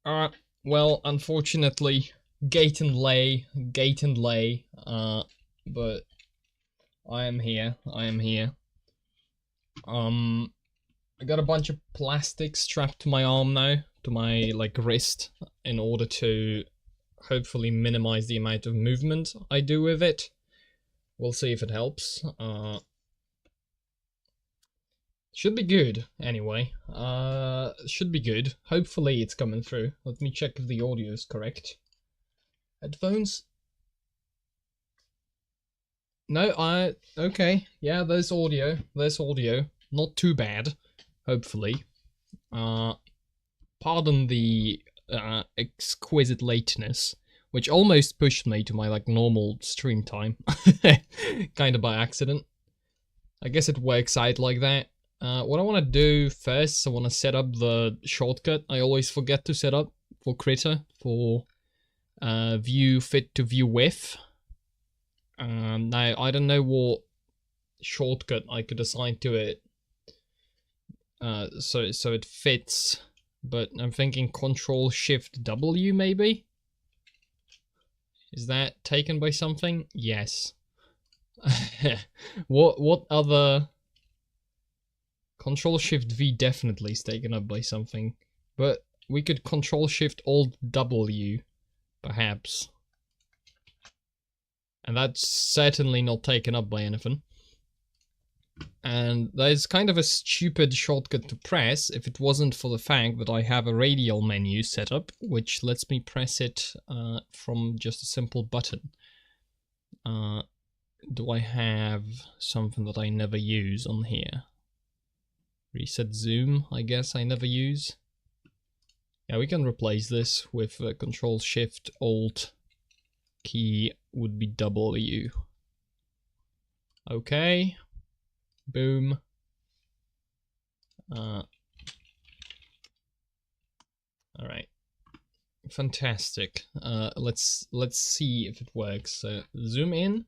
Uh, well, unfortunately, gate and lay, but I am here, I got a bunch of plastic strapped to my arm now, to my, like, wrist, in order to hopefully minimize the amount of movement I do with it. We'll see if it helps. Should be good, anyway. Should be good. Hopefully it's coming through. Let me check if the audio is correct. Headphones? No, okay. Yeah, there's audio. Not too bad, hopefully. Pardon the exquisite lateness, which almost pushed me to my, like, normal stream time. Kinda by accident. I guess it works out like that. What I want to do first, I want to set up the shortcut I always forget to set up for Krita, for view fit to view with. Now, I don't know what shortcut I could assign to it, so it fits, but I'm thinking Control-Shift-W maybe? Is that taken by something? Yes. What other... Control-Shift-V definitely is taken up by something, but we could Control-Shift-Alt-W, perhaps. And that's certainly not taken up by anything. And there's kind of a stupid shortcut to press if it wasn't for the fact that I have a radial menu set up, which lets me press it from just a simple button. Do I have something that I never use on here? Reset zoom, I guess I never use. Yeah, we can replace this with Control-Shift-Alt key would be W. Okay. Boom. Alright. Fantastic. Let's see if it works. So zoom in,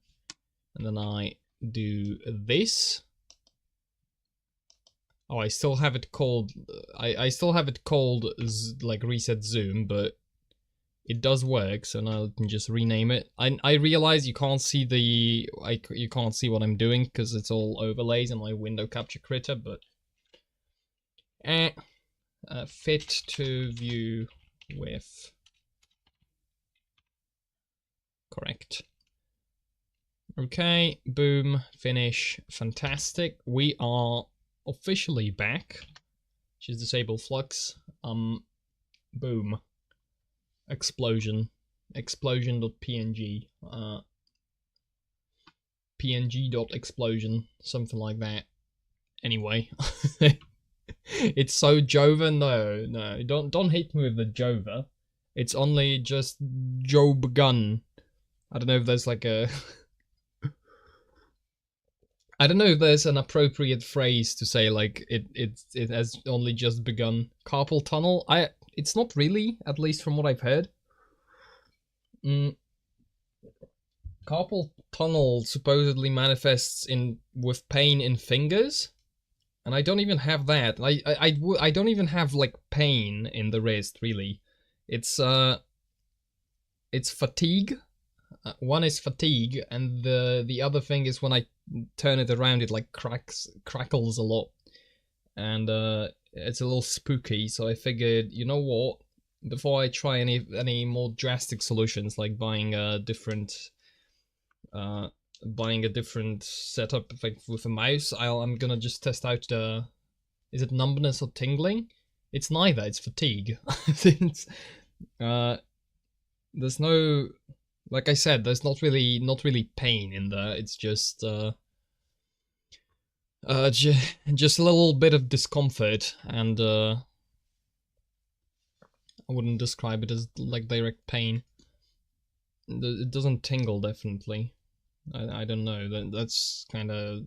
and then I do this. Oh, I still have it called, I still have it called, like, reset zoom, but it does work, so now I can just rename it. I realize you can't see the, you can't see what I'm doing, because it's all overlays in my window capture Krita, but... fit to view with. Correct. Okay, boom, finish, fantastic. We are officially back, which is disable flux. Boom. Explosion. Explosion.png. png.explosion. Something like that. Anyway. It's so Jova? No. Don't hit me with the Jova. It's only just Job gun. I don't know if there's like a... I don't know if there's an appropriate phrase to say, like, it has only just begun. Carpal tunnel? It's not really, at least from what I've heard. Carpal tunnel supposedly manifests with pain in fingers, and I don't even have that. I don't even have, like, pain in the wrist, really. It's fatigue. One is fatigue, and the other thing is when I turn it around, it, like, crackles a lot, and it's a little spooky. So I figured, you know what? Before I try any more drastic solutions, like buying a different setup, like with a mouse, I'm gonna just test out the... Is it numbness or tingling? It's neither. It's fatigue. Since there's no... Like I said, there's not really pain in there. It's just just a little bit of discomfort, and I wouldn't describe it as, like, direct pain. It doesn't tingle, definitely. I don't know. That's kind of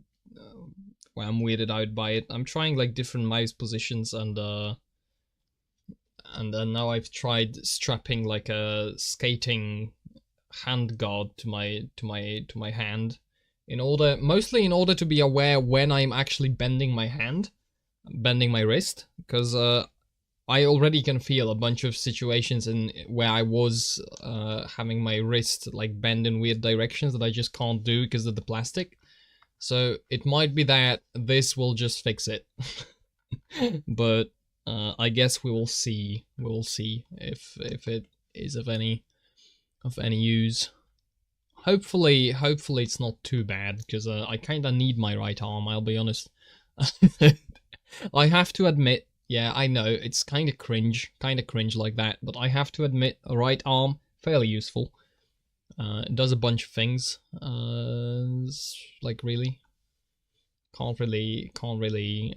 why I'm weirded out by it. I'm trying, like, different mouse positions, and now I've tried strapping, like, a skating hand guard to my hand, mostly in order to be aware when I'm actually bending my wrist, because I already can feel a bunch of situations in where I was having my wrist like bend in weird directions that I just can't do because of the plastic. So it might be that this will just fix it. But I guess we will see. We'll see if it is of any use. Hopefully it's not too bad, because I kind of need my right arm, I'll be honest. I have to admit, yeah, I know, it's kind of cringe like that, but I have to admit, a right arm, fairly useful. It does a bunch of things, like really, can't really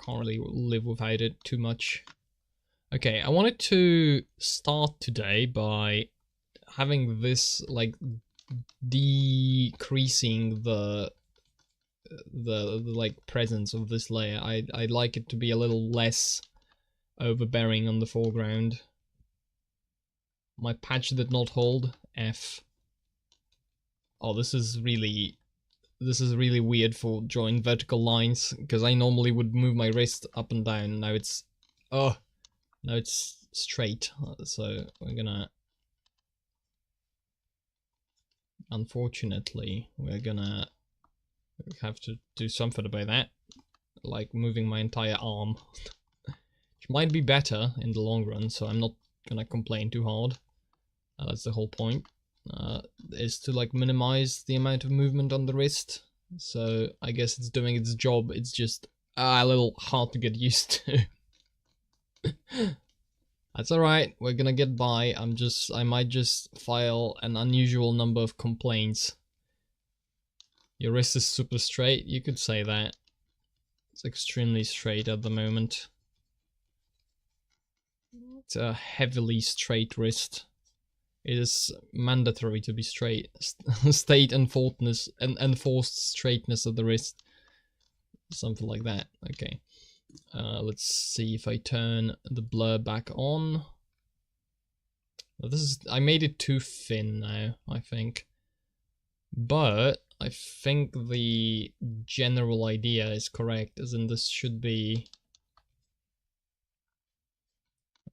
live without it too much. Okay, I wanted to start today by having this, like, decreasing the like presence of this layer. I'd like it to be a little less overbearing on the foreground. My patch did not hold. F. Oh, this is really weird for drawing vertical lines, because I normally would move my wrist up and down. Now it's straight. So we're gonna, unfortunately, we're gonna have to do something about that, like moving my entire arm, which might be better in the long run, so I'm not gonna complain too hard. That's the whole point, is to like minimize the amount of movement on the wrist. So I guess it's doing its job, it's just a little hard to get used to. That's alright, we're gonna get by. I might just file an unusual number of complaints. Your wrist is super straight, you could say that. It's extremely straight at the moment. It's a heavily straight wrist. It is mandatory to be straight. State enforced straightness of the wrist. Something like that. Okay. Let's see if I turn the blur back on. I made it too thin now, I think. But I think the general idea is correct, as in this should be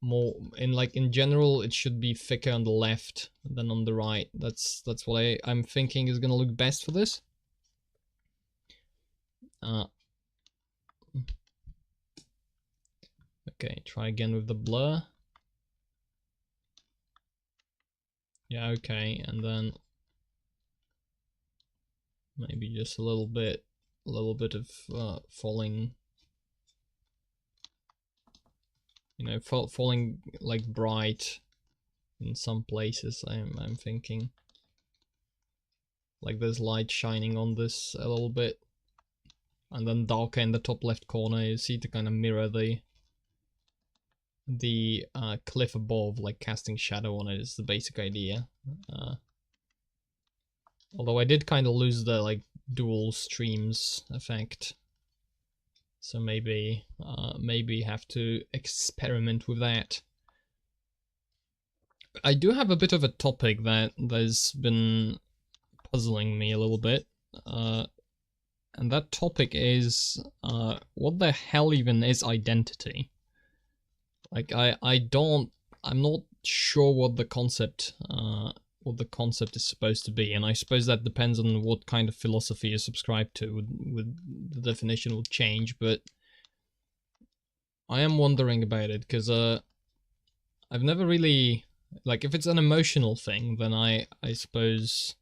more in general it should be thicker on the left than on the right. That's what I'm thinking is gonna look best for this. Okay, try again with the blur. Yeah, okay, and then maybe just a little bit of falling, you know, falling like bright in some places. I'm thinking like there's light shining on this a little bit, and then darker in the top left corner. You see, to kind of mirror the cliff above, like casting shadow on it is the basic idea. Although I did kind of lose the like dual streams effect, so maybe have to experiment with that. I do have a bit of a topic that's been puzzling me a little bit, and that topic is what the hell even is identity? Like I'm not sure what the concept is supposed to be, and I suppose that depends on what kind of philosophy you subscribe to. Would the definition will change, but I am wondering about it, because I've never really, like, if it's an emotional thing, then I suppose,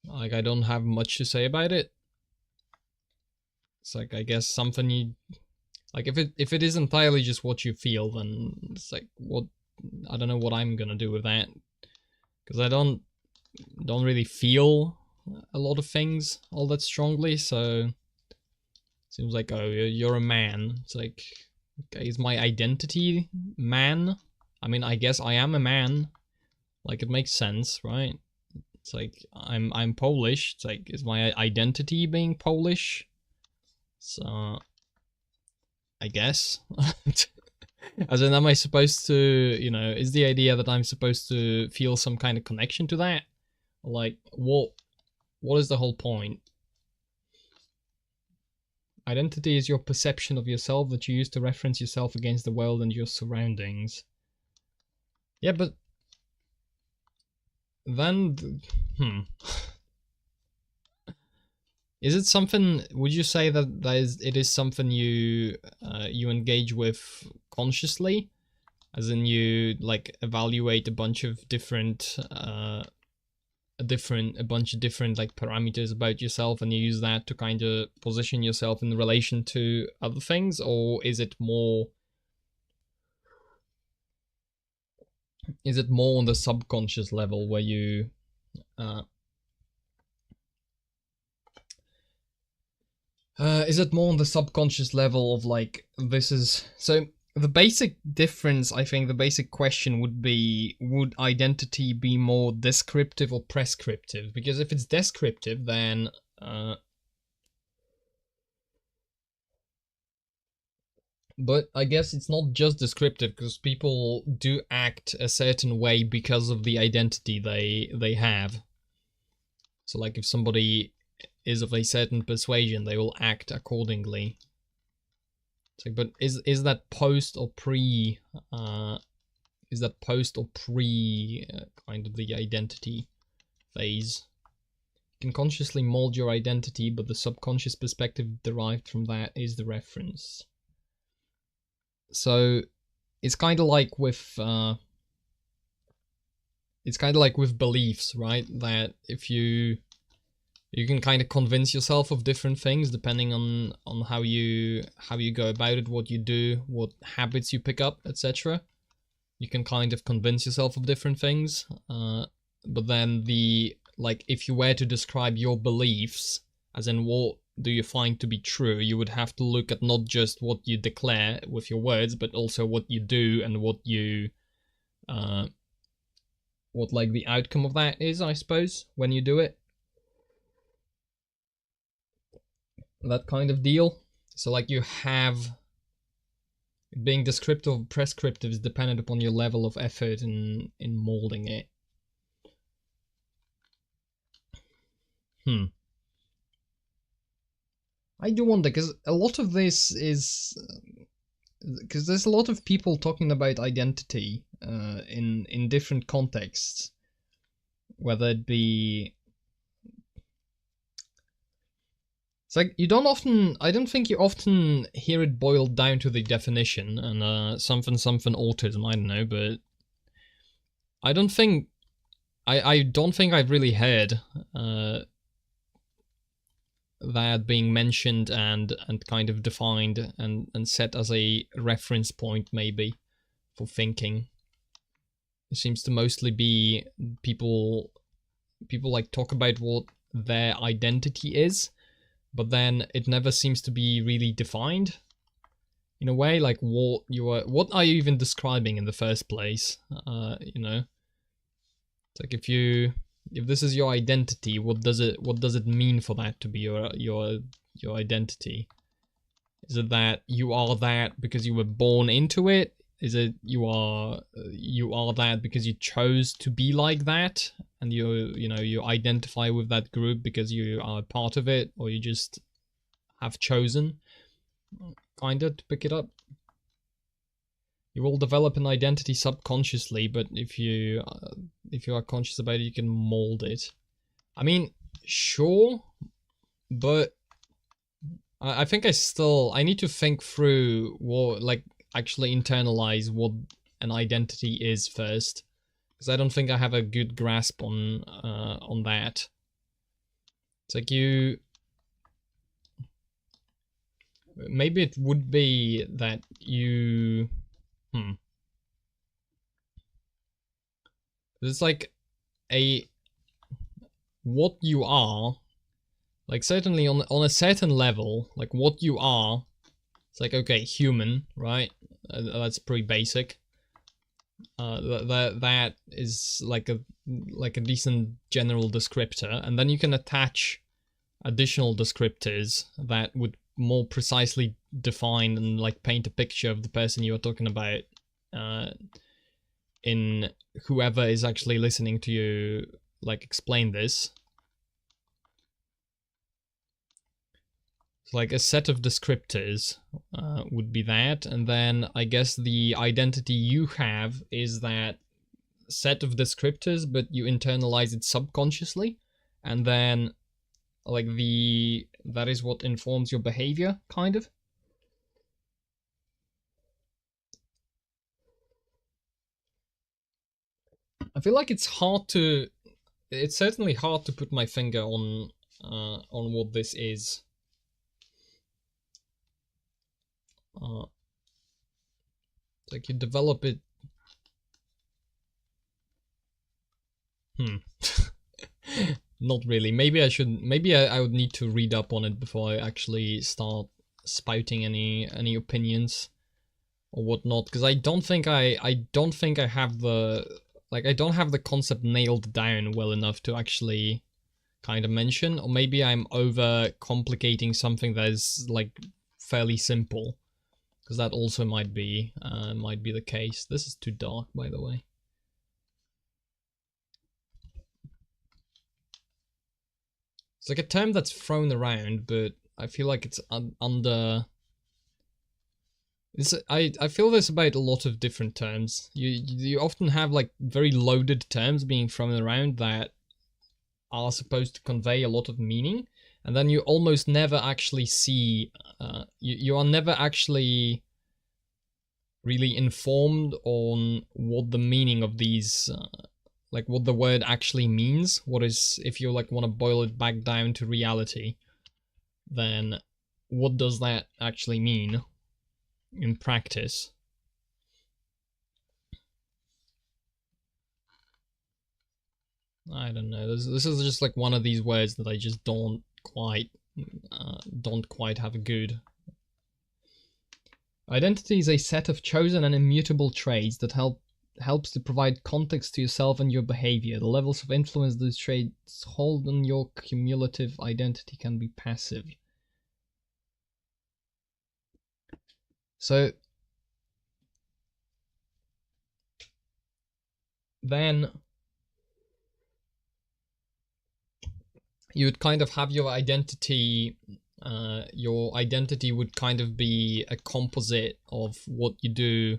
like, I don't have much to say about it. It's like, I guess something you, like, if it is entirely just what you feel, then it's like, what, I don't know what I'm gonna do with that, because I don't really feel a lot of things all that strongly. So it seems like, oh, you're a man. It's like, okay, is my identity man? I mean, I guess I am a man. Like, it makes sense, right? It's like, I'm Polish. It's like, is my identity being Polish? So I guess. As in, am I supposed to, you know, is the idea that I'm supposed to feel some kind of connection to that? Like, what is the whole point? Identity is your perception of yourself that you use to reference yourself against the world and your surroundings. Yeah, but then, is it something? Would you say that it is something you you engage with consciously, as in you like evaluate a bunch of different a bunch of different like parameters about yourself, and you use that to kind of position yourself in relation to other things, or is it more on the subconscious level where you is it more on the subconscious level of like, this is so the basic difference, I think the basic question would be, would identity be more descriptive or prescriptive? Because if it's descriptive, then but I guess it's not just descriptive, because people do act a certain way because of the identity they have. So like if somebody is of a certain persuasion, they will act accordingly. It's like, but is that post or pre kind of the identity phase? You can consciously mold your identity, but the subconscious perspective derived from that is the reference. So it's kind of like with beliefs, right? That if you can kind of convince yourself of different things depending on how you go about it, what you do, what habits you pick up, etc. You can kind of convince yourself of different things, but then if you were to describe your beliefs, as in what do you find to be true, you would have to look at not just what you declare with your words, but also what you do and what you what like the outcome of that is, I suppose, when you do it. That kind of deal. So like you have being descriptive or prescriptive is dependent upon your level of effort in molding it. I do wonder, because a lot of this is because there's a lot of people talking about identity in different contexts, whether it be, it's like I don't think you often hear it boiled down to the definition and something autism, I don't know, but I don't think I've really heard that being mentioned and kind of defined and set as a reference point maybe for thinking. It seems to mostly be people like talk about what their identity is, but then it never seems to be really defined in a way, like what are you even describing in the first place. You know, it's like if this is your identity, what does it mean for that to be your identity? Is it that you are that because you were born into it? Is it you are that because you chose to be like that, and you identify with that group because you are part of it, or you just have chosen kinda to pick it up? You will develop an identity subconsciously, but if you are conscious about it, you can mold it. I mean, sure, but I think I need to think through what, like, actually internalize what an identity is first, because I don't think I have a good grasp on that. It's like maybe it would be that you it's like what you are, like certainly on a certain level, like what you are. It's like, okay, human, right? That's pretty basic. That is like a decent general descriptor, and then you can attach additional descriptors that would more precisely define and like paint a picture of the person you are talking about, in whoever is actually listening to you like explain this. like a set of descriptors would be that, and then I guess the identity you have is that set of descriptors, but you internalize it subconsciously, and then like that is what informs your behavior, kind of. I feel like it's certainly hard to put my finger on what this is. Like you develop it. Not really. Maybe I should. Maybe I would need to read up on it before I actually start spouting any opinions or whatnot. Because I don't think I have the I don't have the concept nailed down well enough to actually kind of mention. Or maybe I'm over complicating something that is like fairly simple. Because that also might be the case. This is too dark, by the way. It's like a term that's thrown around, but I feel like it's under. I feel this about a lot of different terms. You often have like very loaded terms being thrown around that are supposed to convey a lot of meaning, and then you almost never actually see. You are never actually really informed on what the meaning of these. Like what the word actually means. What is, if you like want to boil it back down to reality, then what does that actually mean in practice? I don't know. This is just like one of these words that I just don't quite have a good. Identity is a set of chosen and immutable traits that helps to provide context to yourself and your behavior. The levels of influence those traits hold on your cumulative identity can be passive. So then you would kind of have your identity. Your identity would kind of be a composite of what you do.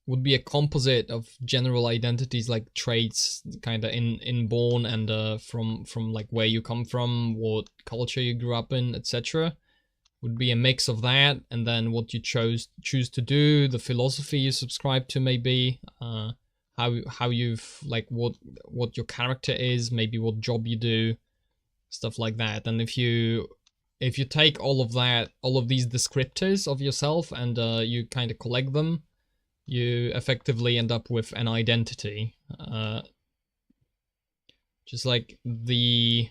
Would be a composite of general identities like traits, kind of inborn and from like where you come from, what culture you grew up in, etc. Would be a mix of that, and then what you choose to do, the philosophy you subscribe to, maybe how you've like what your character is, maybe what job you do, stuff like that. And if you take all of that, all of these descriptors of yourself, and you kind of collect them, you effectively end up with an identity. Just like the.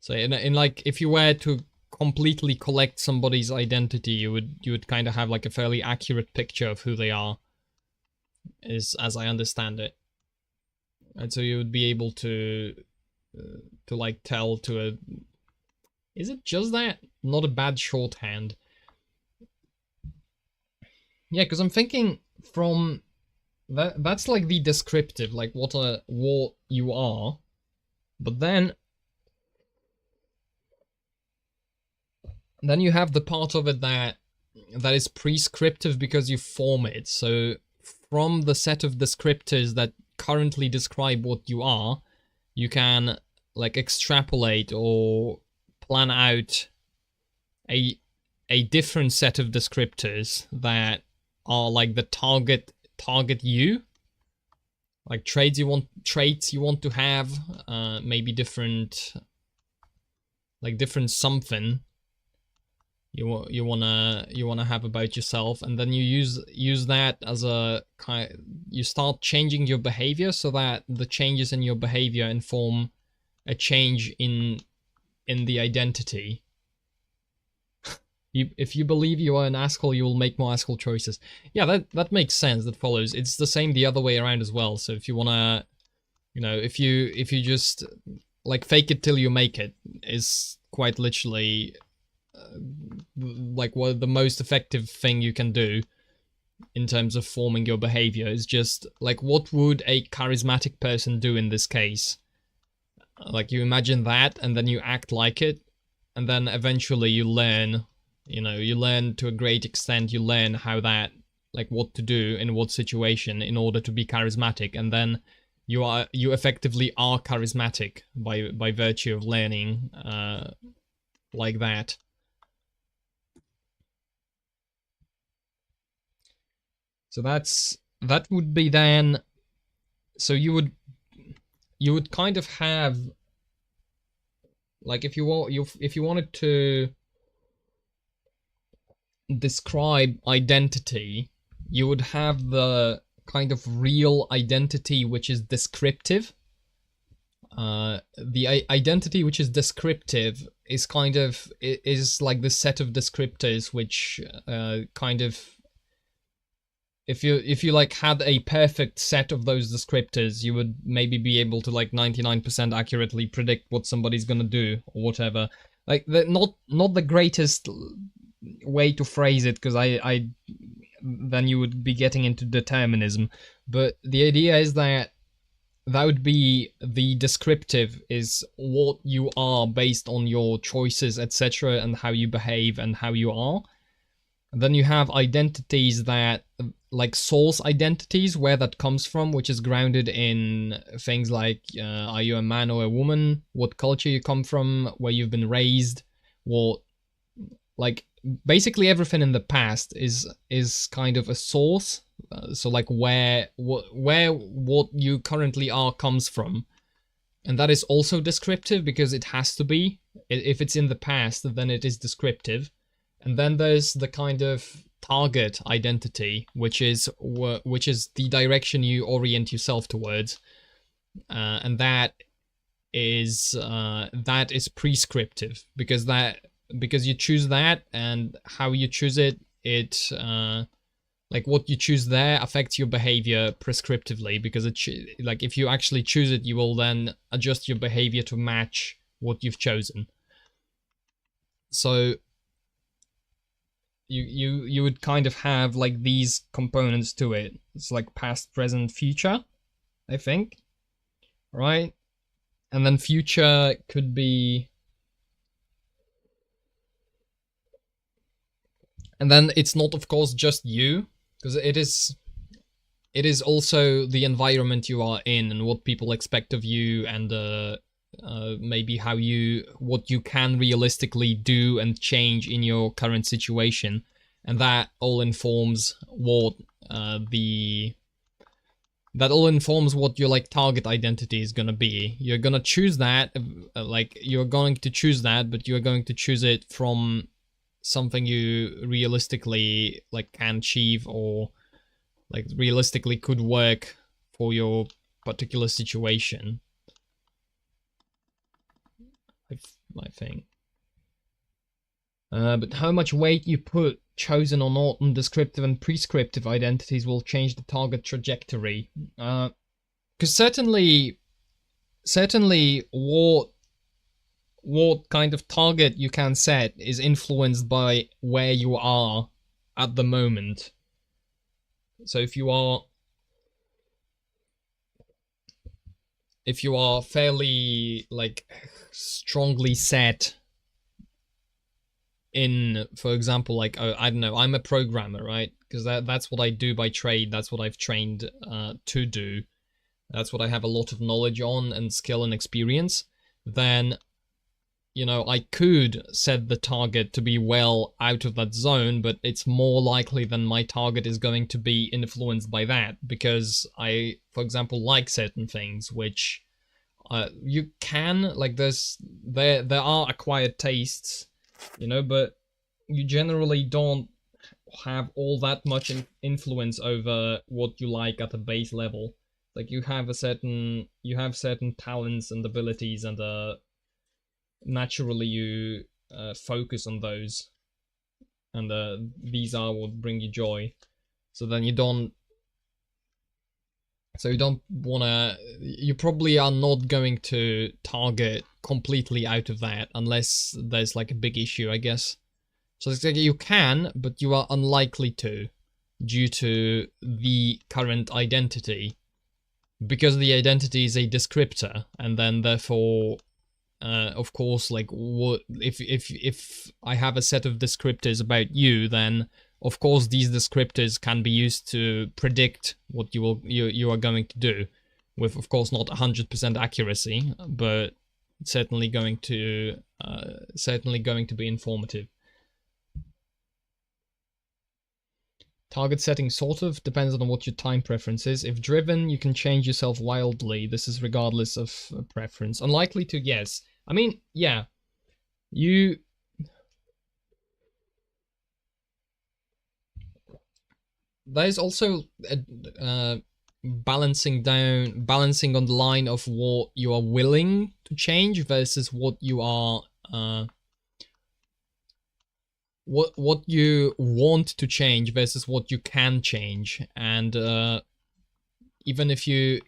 So in like, if you were to completely collect somebody's identity, you would kind of have like a fairly accurate picture of who they are, as I understand it. And so you would be able to like tell to a. Is it just that? Not a bad shorthand. Yeah, because I'm thinking from that's like the descriptive, like what you are, but then you have the part of it that is prescriptive because you form it. So from the set of descriptors that currently describe what you are, you can like extrapolate or plan out a different set of descriptors that are like the target you, like traits you want to have, maybe different something you wanna have about yourself, and then you use that as a kind. You start changing your behavior so that the changes in your behavior inform a change in the identity. If you believe you are an asshole, you will make more asshole choices. Yeah, that makes sense. That follows. It's the same the other way around as well. So if you wanna, if you just like fake it till you make it is quite literally like what the most effective thing you can do in terms of forming your behavior is just like, what would a charismatic person do in this case? Like you imagine that and then you act like it, and then eventually you learn, you learn to a great extent, you learn how that, like what to do in what situation in order to be charismatic, and then you effectively are charismatic by virtue of learning like that. So that would be then. So you would kind of have, like, if you wanted to describe identity, you would have the kind of real identity which is descriptive. The identity which is descriptive is kind of is like the set of descriptors which kind of, if you like had a perfect set of those descriptors, you would maybe be able to like 99% accurately predict what somebody's gonna do or whatever. Like not the greatest way to phrase it, because I then you would be getting into determinism. But the idea is that would be the descriptive, is what you are based on your choices, etc., and how you behave and how you are. And then you have identities that, like source identities, where that comes from, which is grounded in things like are you a man or a woman, what culture you come from, where you've been raised, what, like basically everything in the past is kind of a source. So like where what you currently are comes from, and that is also descriptive because it has to be. If it's in the past, then it is descriptive. And then there's the kind of target identity, which is the direction you orient yourself towards, and that is prescriptive, because you choose that, and how you choose it, like what you choose there affects your behavior prescriptively, because like if you actually choose it, you will then adjust your behavior to match what you've chosen. So you would kind of have like these components to it. It's like past, present, future, I think, right? And then future could be, and then it's not, of course, just you, because it is also the environment you are in and what people expect of you, and maybe what you can realistically do and change in your current situation, and that all informs what your like target identity is gonna be. You're gonna choose that, you're going to choose that, but you're going to choose it from something you realistically like can achieve, or like realistically could work for your particular situation. I think. But how much weight you put, chosen or not, on descriptive and prescriptive identities will change the target trajectory. Because certainly what kind of target you can set is influenced by where you are at the moment. So if you are fairly like strongly set in, for example, like I don't know, I'm a programmer, right? Because that's what I do by trade. That's what I've trained to do. That's what I have a lot of knowledge on, and skill and experience. Then, I could set the target to be well out of that zone, but it's more likely than my target is going to be influenced by that, because I, for example, like certain things, which you can, like, there are acquired tastes, but you generally don't have all that much influence over what you like at a base level. Like, you have certain talents and abilities, and naturally you focus on those, and these are what bring you joy. So then you don't wanna, you probably are not going to target completely out of that unless there's like a big issue, I guess. So it's like you can, but you are unlikely to, due to the current identity, because the identity is a descriptor, and then therefore of course, like what if I have a set of descriptors about you, then of course these descriptors can be used to predict what you are going to do, with of course not 100% accuracy, but certainly going to be informative. Target setting sort of depends on what your time preference is. If driven, you can change yourself wildly. This is regardless of preference. Unlikely to, yes. I mean, yeah. There's also balancing on the line of what you are willing to change versus what you are what you want to change versus what you can change. And even if you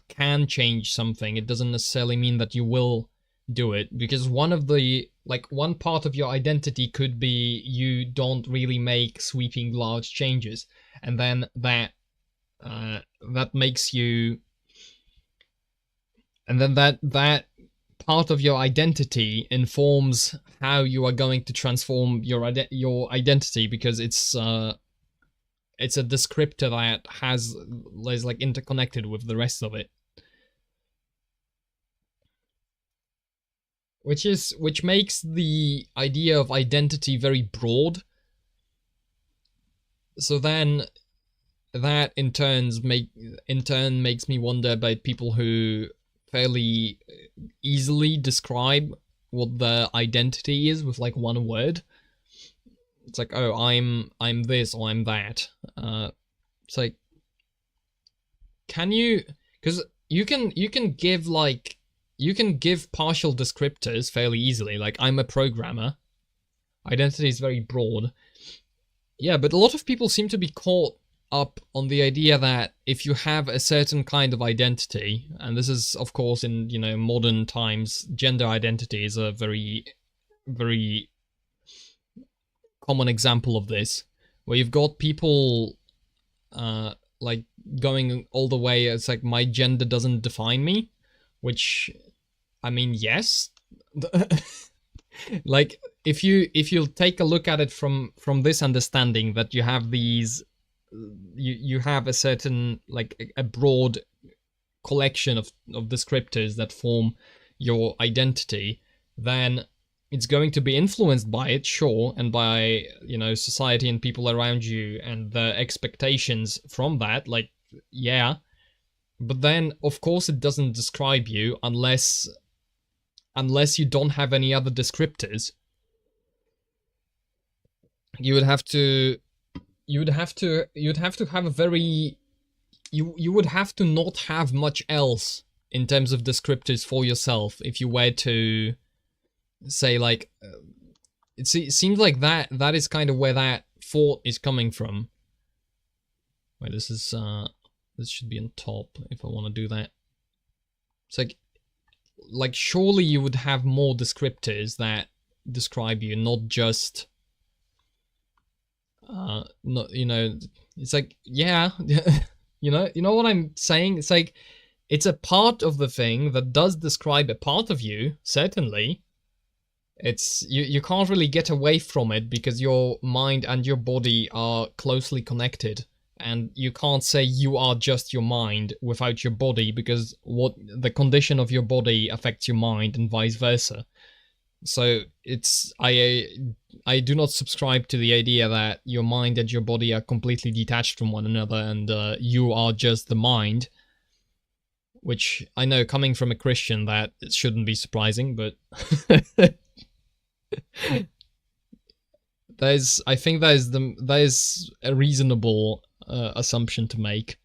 can change something, it doesn't necessarily mean that you will do it, because one part of your identity could be you don't really make sweeping large changes, and then that makes you, and then that part of your identity informs how you are going to transform your identity, because it's a descriptor that is like interconnected with the rest of it, which makes the idea of identity very broad. So then that in turn makes me wonder about people who fairly easily describe what their identity is with like one word. It's like, oh, I'm this or I'm that. It's like, can you? Because you can give partial descriptors fairly easily. Like, I'm a programmer. Identity is very broad. Yeah, but a lot of people seem to be caught up on the idea that if you have a certain kind of identity, and this is of course in modern times, gender identity is a very, very common example of this, where you've got people like going all the way, it's like, my gender doesn't define me, which, I mean, yes. Like, if you take a look at it from this understanding that you have these, you have a certain, like, a broad collection of descriptors that form your identity, then it's going to be influenced by it, sure, and by society and people around you and the expectations from that, like, yeah. But then of course it doesn't describe you unless you don't have any other descriptors. You would have to have a very, you would have to not have much else in terms of descriptors for yourself if you were to say, like, it seems like that is kind of where that thought is coming from. Wait, this should be on top if I want to do that. It's like surely you would have more descriptors that describe you, not just not, it's like, yeah. you know what I'm saying? It's like, it's a part of the thing that does describe a part of you, certainly. It's you can't really get away from it, because your mind and your body are closely connected, and you can't say you are just your mind without your body, because what the condition of your body affects your mind and vice versa. So it's, I do not subscribe to the idea that your mind and your body are completely detached from one another, and you are just the mind. Which I know, coming from a Christian, that it shouldn't be surprising, but I think there's a reasonable assumption to make.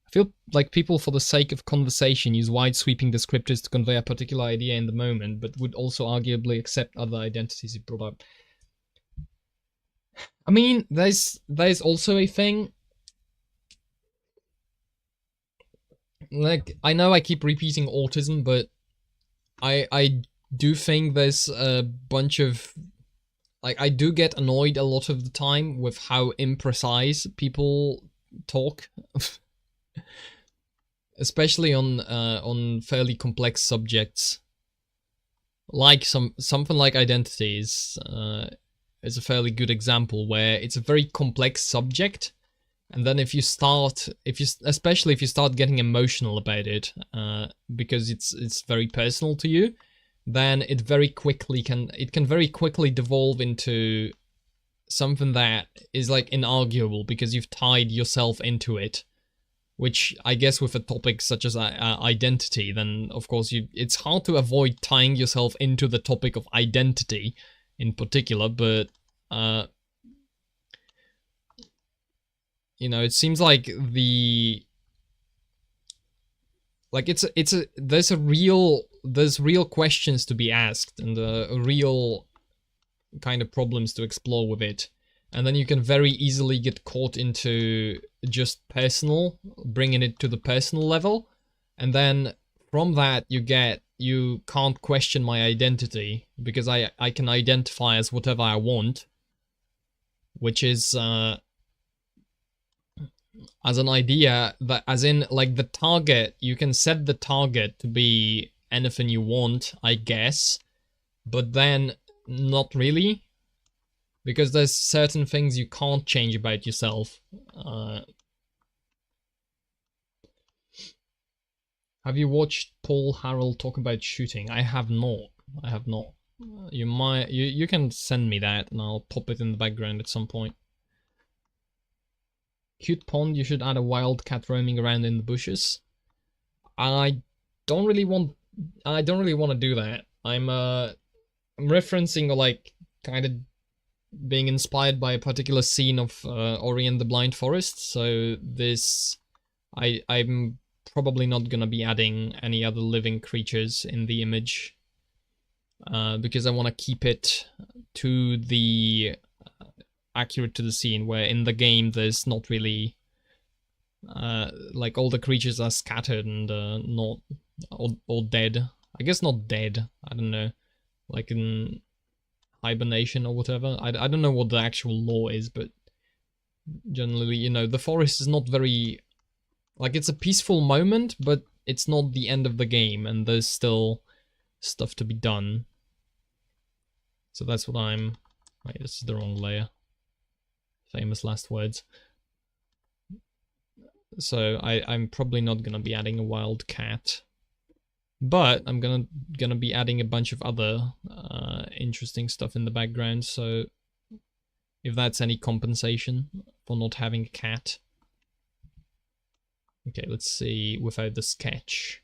I feel like people, for the sake of conversation, use wide-sweeping descriptors to convey a particular idea in the moment, but would also arguably accept other identities it brought up. I mean, there's also a thing. Like, I know I keep repeating autism, but I do think there's a bunch of, like, I do get annoyed a lot of the time with how imprecise people talk. Especially on fairly complex subjects. like something like identity is a fairly good example where it's a very complex subject, and then especially if you start getting emotional about it, because it's very personal to you, then it can very quickly devolve into something that is like inarguable because you've tied yourself into it. Which I guess with a topic such as identity, then of course it's hard to avoid tying yourself into the topic of identity in particular, but you know, it seems like there's real questions to be asked and a real kind of problems to explore with it. And then you can very easily get caught into just bringing it to the personal level. And then from that you can't question my identity because I can identify as whatever I want. Which is, as an idea, that as in, like, the target, you can set the target to be anything you want, I guess. But then, not really. Because there's certain things you can't change about yourself. Have you watched Paul Harrell talk about shooting? I have not. You can send me that and I'll pop it in the background at some point. Cute pond, you should add a wildcat roaming around in the bushes. I don't really want to do that. I'm referencing, like, kind of being inspired by a particular scene of Ori and the Blind Forest, so I'm probably not gonna be adding any other living creatures in the image, because I want to keep it to the accurate to the scene, where in the game there's not really like, all the creatures are scattered and not or dead. I guess not dead, I don't know, like in hibernation or whatever. I don't know what the actual law is, but generally, you know, the forest is not very, like, it's a peaceful moment, but it's not the end of the game, and there's still stuff to be done. So that's what I'm... Wait, this is the wrong layer. Famous last words. So I'm probably not gonna be adding a wild cat. But I'm gonna be adding a bunch of other interesting stuff in the background, so if that's any compensation for not having a cat. Okay, let's see without the sketch.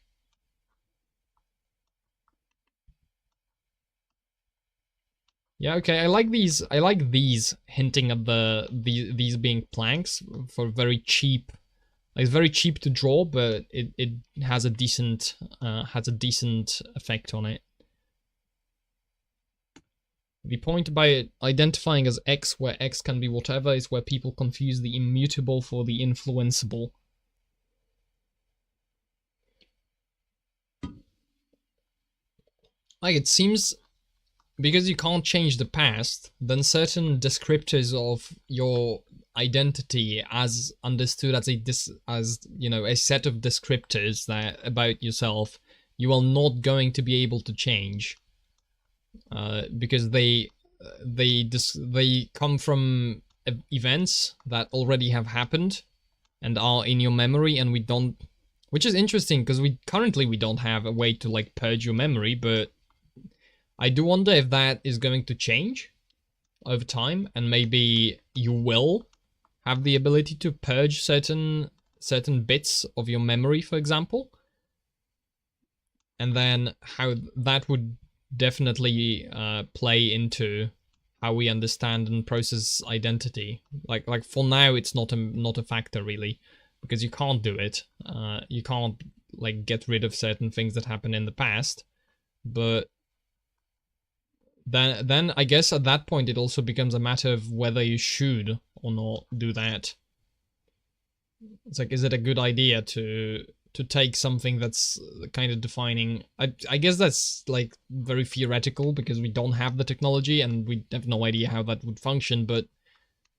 Yeah, okay, I like these hinting at these being planks for very cheap. Like, it's very cheap to draw, but it has a decent effect on it. The point by identifying as X, where X can be whatever, is where people confuse the immutable for the influenceable. Like, it seems, because you can't change the past, then certain descriptors of your identity, as understood as you know, a set of descriptors that about yourself, you are not going to be able to change, because they come from events that already have happened and are in your memory, and we don't, which is interesting because we don't have a way to, like, purge your memory, but I do wonder if that is going to change over time, and maybe you will have the ability to purge certain bits of your memory, for example. And then how that would definitely play into how we understand and process identity. Like for now, it's not a factor really, because you can't do it. You can't, like, get rid of certain things that happened in the past, but then I guess at that point it also becomes a matter of whether you should or not do that. It's like, is it a good idea to take something that's kind of defining? I guess that's, like, very theoretical because we don't have the technology and we have no idea how that would function, but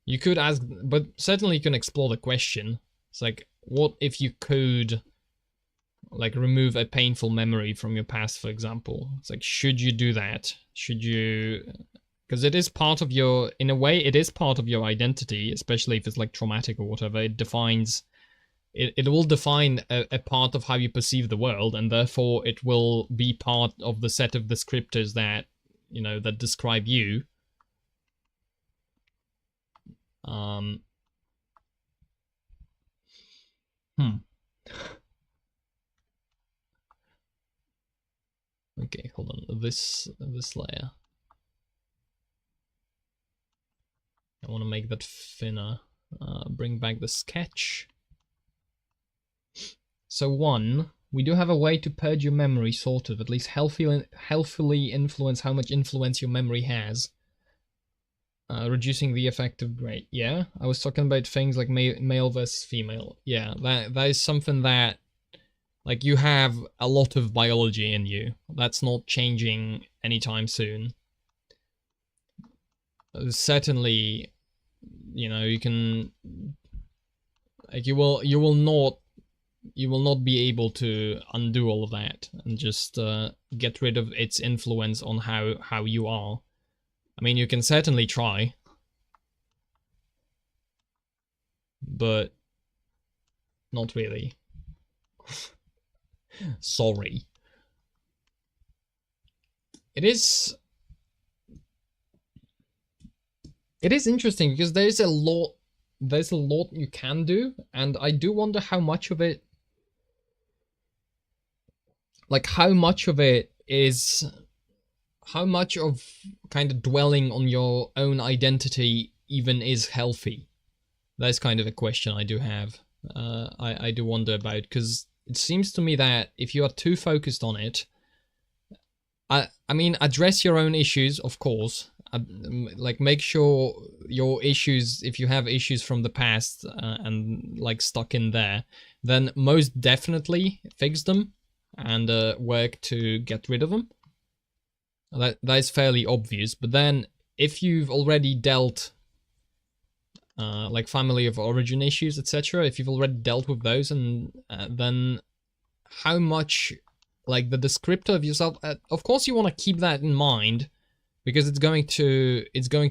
you could ask, but certainly you can explore the question. It's like, what if you could like remove a painful memory from your past, for example. It's like, should you do that? Should you? Because it is part of your, in a way, it is part of your identity, especially if it's like traumatic or whatever. It defines, it will define a part of how you perceive the world, and therefore it will be part of the set of descriptors that, you know, that describe you. Okay, hold on. This layer. I want to make that thinner. Bring back the sketch. So 1, we do have a way to purge your memory, sort of, at least healthily influence how much influence your memory has. Reducing the effective rate. Yeah, I was talking about things like male versus female. Yeah, that is something that, like, you have a lot of biology in you. That's not changing anytime soon. Certainly, you know, you can, like, you will not be able to undo all of that and just get rid of its influence on how you are. I mean, you can certainly try, but not really. Sorry. It is interesting because there's a lot you can do, and I do wonder how much of it, like, how much of kind of dwelling on your own identity even is healthy. That's kind of a question I do have. I do wonder about, because it seems to me that if you are too focused on it, I mean, address your own issues, of course. Like, make sure your issues, if you have issues from the past and like stuck in there, then most definitely fix them and work to get rid of them. That is fairly obvious. But then, if you've already dealt, like, family of origin issues, etc., if you've already dealt with those, and then how much, like, the descriptor of yourself, of course you want to keep that in mind, because it's going to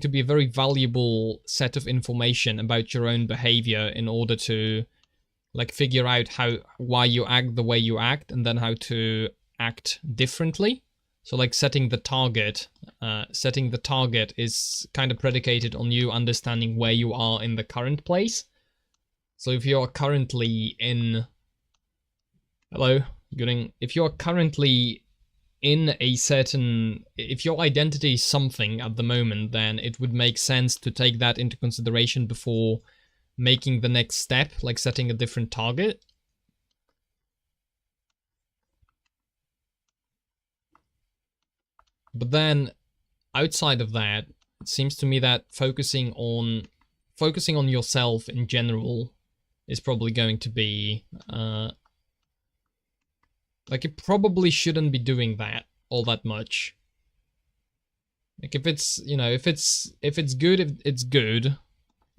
be a very valuable set of information about your own behavior in order to, like, figure out why you act the way you act, and then how to act differently. So, like, setting the target is kind of predicated on you understanding where you are in the current place. So if you are currently in, hello, if you're currently in a certain, if your identity is something at the moment, then it would make sense to take that into consideration before making the next step, like setting a different target. But then, outside of that, it seems to me that focusing on yourself in general is probably going to be, like, you probably shouldn't be doing that all that much. Like, if it's, you know, if it's good, it's good.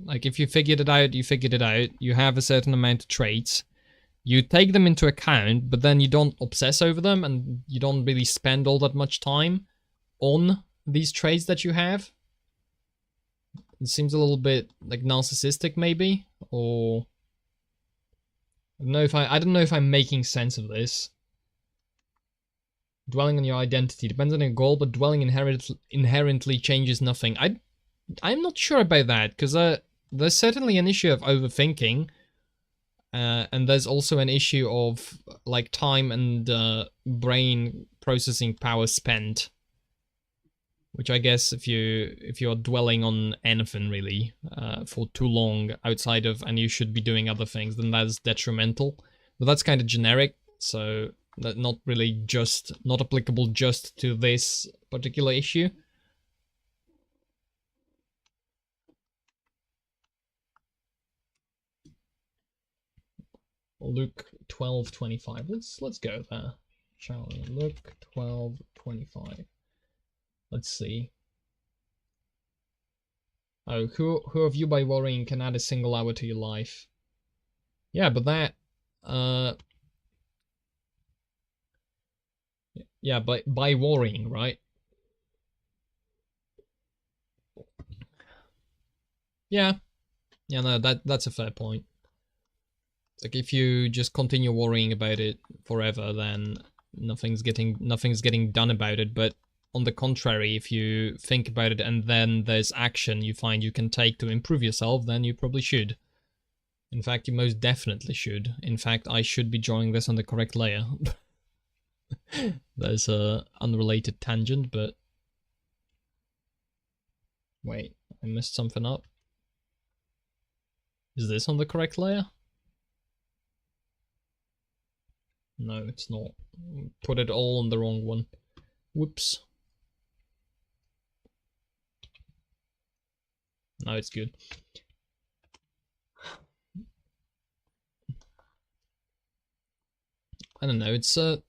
Like, if you figured it out, you figured it out. You have a certain amount of traits. You take them into account, but then you don't obsess over them, and you don't really spend all that much time on these traits that you have. It seems a little bit, like, narcissistic, maybe, or I don't know if I'm making sense of this. Dwelling on your identity depends on your goal, but dwelling inherently changes nothing. I'm not sure about that, because there's certainly an issue of overthinking, and there's also an issue of, like, time and brain processing power spent, which I guess if you're dwelling on anything really for too long outside of, and you should be doing other things, then that's detrimental. But that's kind of generic, so that not applicable just to this particular issue. Luke 12:25. Let's go there, shall we? Luke 12:25. Let's see. Oh, who of you by worrying can add a single hour to your life? Yeah, but that Yeah, by worrying, right? Yeah. Yeah, no, that's a fair point. Like if you just continue worrying about it forever, then nothing's getting done about it. But on the contrary, if you think about it and then there's action you find you can take to improve yourself, then you probably should. In fact, you most definitely should. In fact, I should be drawing this on the correct layer. There's a unrelated tangent, but wait, I messed something up. Is this on the correct layer? No, it's not. Put it all on the wrong one. Whoops. No, it's good. I don't know, it's it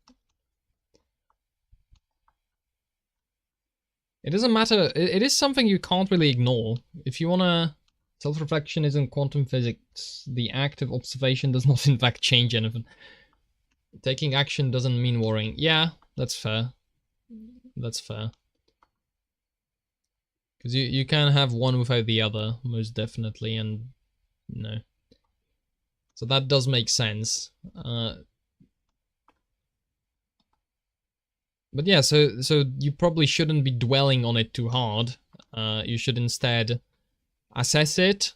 doesn't matter, it is something you can't really ignore. If you wanna... Self-reflection is in quantum physics. The act of observation does not in fact change anything. Taking action doesn't mean worrying. Yeah, that's fair. That's fair. Because you can have one without the other, most definitely, and... no. So that does make sense. But yeah, so you probably shouldn't be dwelling on it too hard. You should instead assess it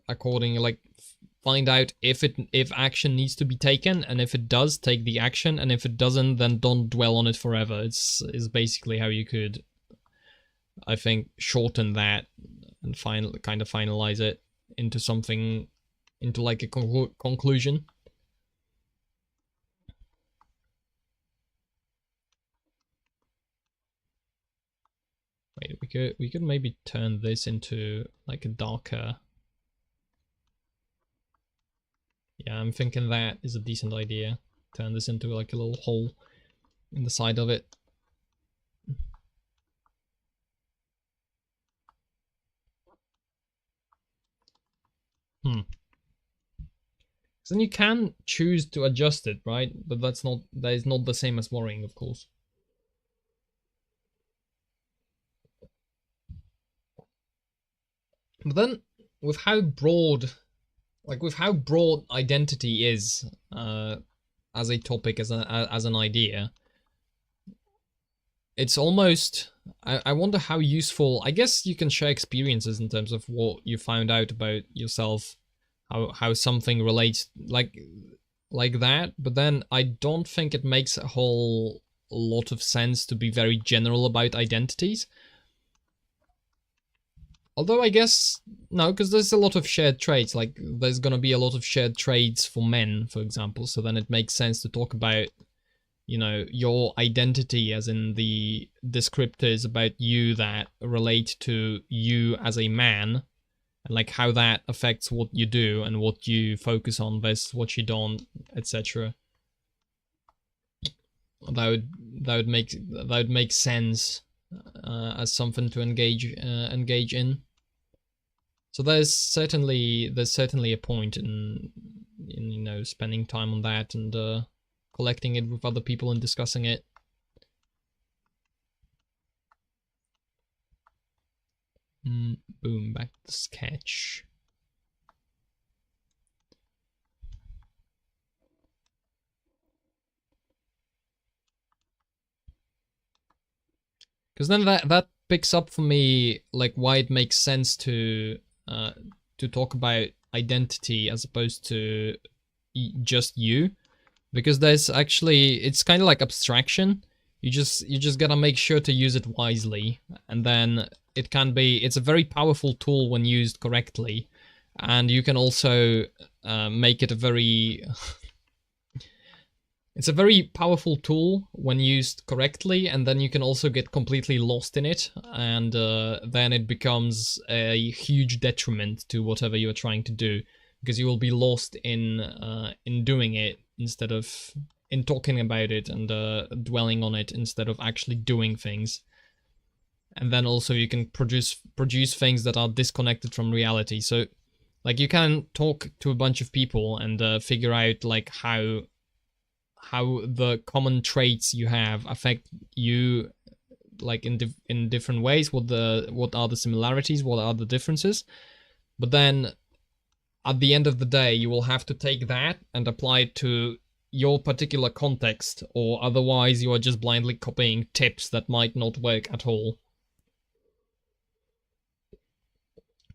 according, like, find out if action needs to be taken, and if it does, take the action, and if it doesn't, then don't dwell on it forever. Is basically how you could, I think, shorten that and kind of finalize it into something, into like a conclusion. Wait, we could maybe turn this into like a darker... Yeah, I'm thinking that is a decent idea. Turn this into like a little hole in the side of it. So then you can choose to adjust it, right? But that is not the same as worrying, of course. But then, with how broad identity is as a topic, as an idea, it's almost... I wonder how useful... I guess you can share experiences in terms of what you found out about yourself, how something relates like that, but then I don't think it makes a whole lot of sense to be very general about identities. Although I guess, no, because there's a lot of shared traits, like there's gonna be a lot of shared traits for men, for example, so then it makes sense to talk about, you know, your identity as in the descriptors about you that relate to you as a man, and like how that affects what you do and what you focus on versus what you don't, etc. That would make sense as something to engage in. So there's certainly a point in you know, spending time on that and collecting it with other people and discussing it. Boom, back to the sketch. Because then that picks up for me like why it makes sense to talk about identity as opposed to just you, because there's actually, it's kind of like abstraction. You just gotta make sure to use it wisely, and then it's a very powerful tool when used correctly, and you can also make it a very it's a very powerful tool when used correctly, and then you can also get completely lost in it, and then it becomes a huge detriment to whatever you're trying to do, because you will be lost in doing it instead of in talking about it and dwelling on it instead of actually doing things. And then also you can produce things that are disconnected from reality. So, like, you can talk to a bunch of people and figure out like the common traits you have affect you, like in different ways. What are the similarities? What are the differences? But then at the end of the day, you will have to take that and apply it to your particular context, or otherwise you are just blindly copying tips that might not work at all.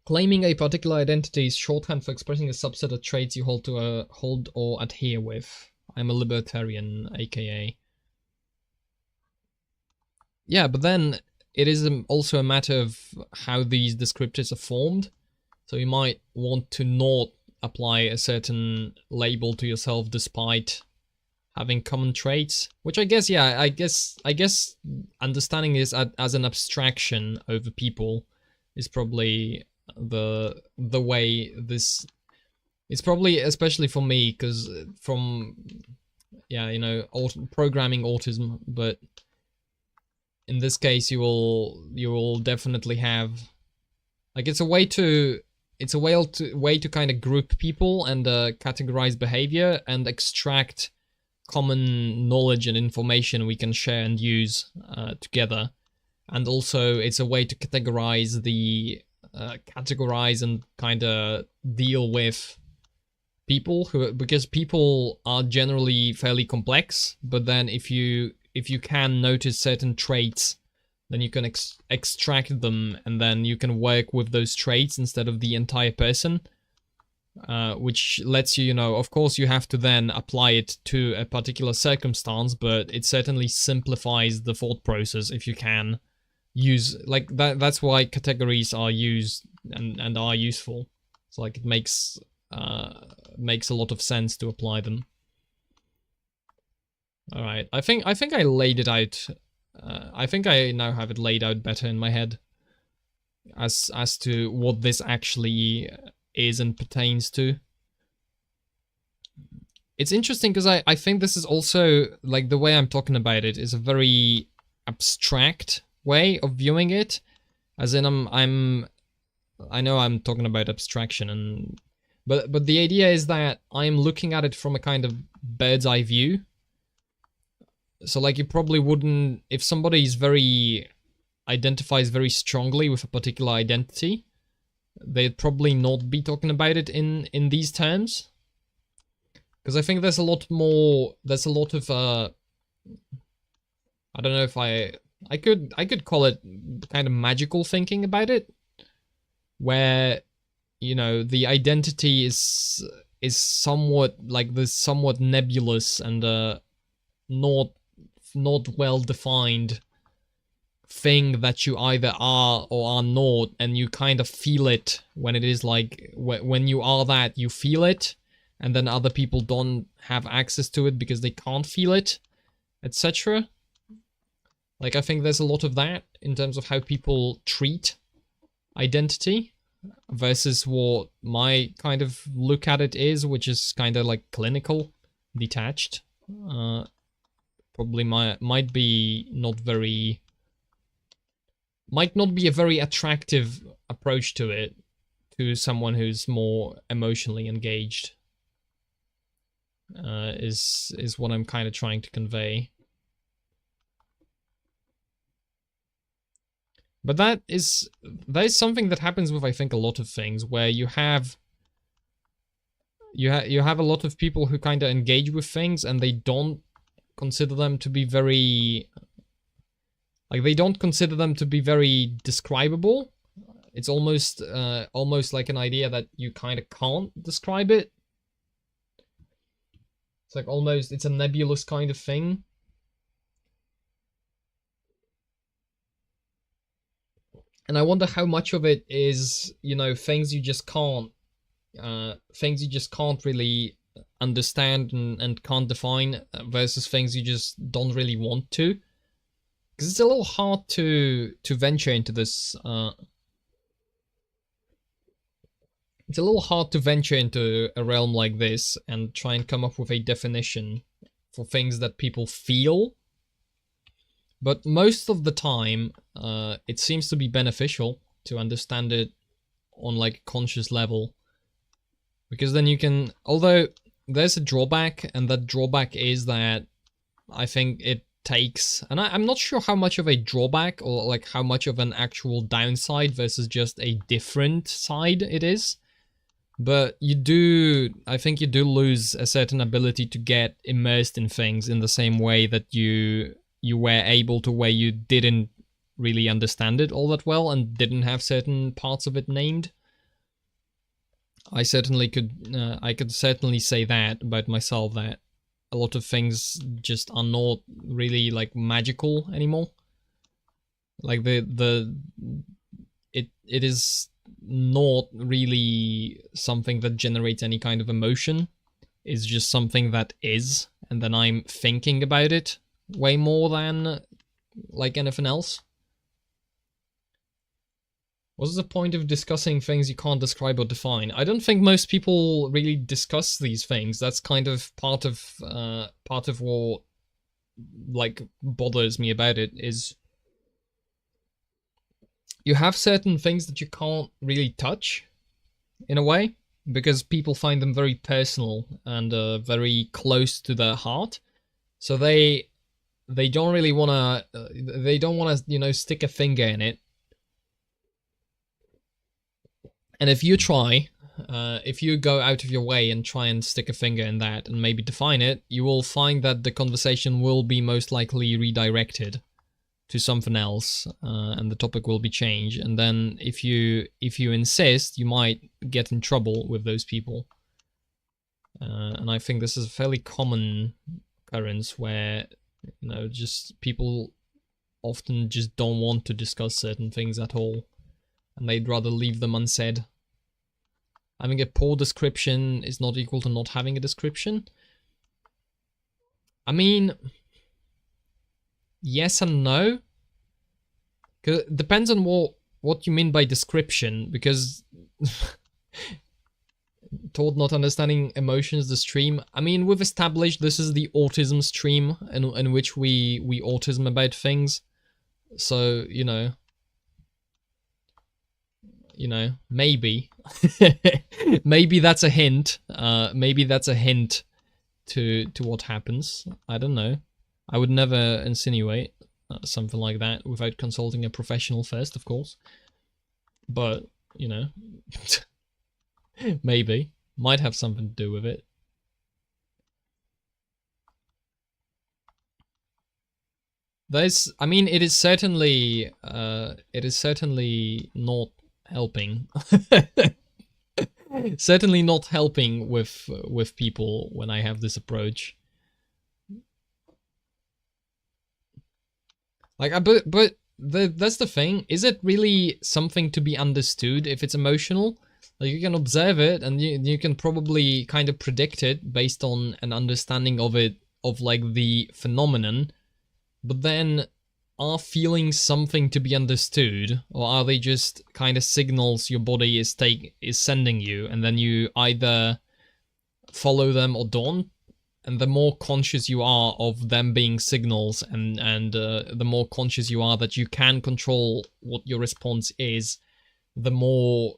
Claiming a particular identity is shorthand for expressing a subset of traits you hold or adhere with. I'm a libertarian, aka. Yeah, but then it is also a matter of how these descriptors are formed. So you might want to not apply a certain label to yourself despite having common traits, which I guess, yeah, I guess understanding this as an abstraction over people is probably the way this. It's probably, especially for me, because from, yeah, you know, programming autism, but in this case you will definitely have, like, it's a way to kind of group people and categorize behavior and extract common knowledge and information we can share and use together. And also it's a way to categorize and kind of deal with people because people are generally fairly complex, but then if you can notice certain traits, then you can extract them, and then you can work with those traits instead of the entire person, which lets you, you know, of course you have to then apply it to a particular circumstance, but it certainly simplifies the thought process if you can use, like, that's why categories are used and are useful. It's like it makes a lot of sense to apply them. All right, I think I laid it out. I think I now have it laid out better in my head as to what this actually is and pertains to. It's interesting because I think this is also, like, the way I'm talking about it is a very abstract way of viewing it, as in I know I'm talking about abstraction, but the idea is that I'm looking at it from a kind of bird's eye view. So, like, you probably wouldn't, if somebody identifies very strongly with a particular identity, they'd probably not be talking about it in these terms. Because I think there's a lot of I don't know if I could call it kind of magical thinking about it, where, you know, the identity is somewhat like this somewhat nebulous and not well defined thing that you either are or are not, and you kind of feel it when it is, like, when you are that, you feel it, and then other people don't have access to it because they can't feel it, etc. Like, I think there's a lot of that in terms of how people treat identity versus what my kind of look at it is, which is kind of like clinical, detached. Probably might not be a very attractive approach to it to someone who's more emotionally engaged. Is what I'm kind of trying to convey. But that is something that happens with, I think, a lot of things, where you have a lot of people who kind of engage with things and they don't consider them to be very, like, they don't consider them to be very describable. It's almost like an idea that you kind of can't describe it. It's like almost, it's a nebulous kind of thing. And I wonder how much of it is, you know, things you just can't really understand and can't define versus things you just don't really want to. Because it's a little hard to venture into this. It's a little hard to venture into a realm like this and try and come up with a definition for things that people feel. But most of the time, it seems to be beneficial to understand it on, like, a conscious level. Because then you can, although there's a drawback, and that drawback is that I think it takes, and I'm not sure how much of a drawback or like how much of an actual downside versus just a different side it is. But I think you do lose a certain ability to get immersed in things in the same way that you were able to, where you didn't really understand it all that well and didn't have certain parts of it named. I could certainly say that about myself, that a lot of things just are not really like magical anymore. Like it is not really something that generates any kind of emotion. It's just something that is, and then I'm thinking about it way more than like anything else. What's the point of discussing things you can't describe or define? I don't think most people really discuss these things. That's kind of part of what like bothers me about it, is you have certain things that you can't really touch in a way, because people find them very personal and very close to their heart. So they don't really want to, you know, stick a finger in it. And if you try, if you go out of your way and try and stick a finger in that and maybe define it, you will find that the conversation will be most likely redirected to something else, and the topic will be changed. And then if you insist, you might get in trouble with those people. And I think this is a fairly common occurrence where, you know, just people often just don't want to discuss certain things at all, and they'd rather leave them unsaid. Having a poor description is not equal to not having a description. I mean, yes and no. 'Cause it depends on what you mean by description, because Todd not understanding emotions, the stream. I mean, we've established this is the autism stream in which we autism about things. So, you know, maybe maybe that's a hint. Maybe that's a hint to what happens. I don't know. I would never insinuate something like that without consulting a professional first, of course. But, you know, maybe. Might have something to do with it. I mean, it is certainly not helping. Certainly not helping with people when I have this approach. Like, but that's the thing. Is it really something to be understood if it's emotional? Like, you can observe it and you can probably kind of predict it based on an understanding of it, of like the phenomenon. But then, are feelings something to be understood, or are they just kind of signals your body is sending you, and then you either follow them or don't? And the more conscious you are of them being signals, and the more conscious you are that you can control what your response is, the more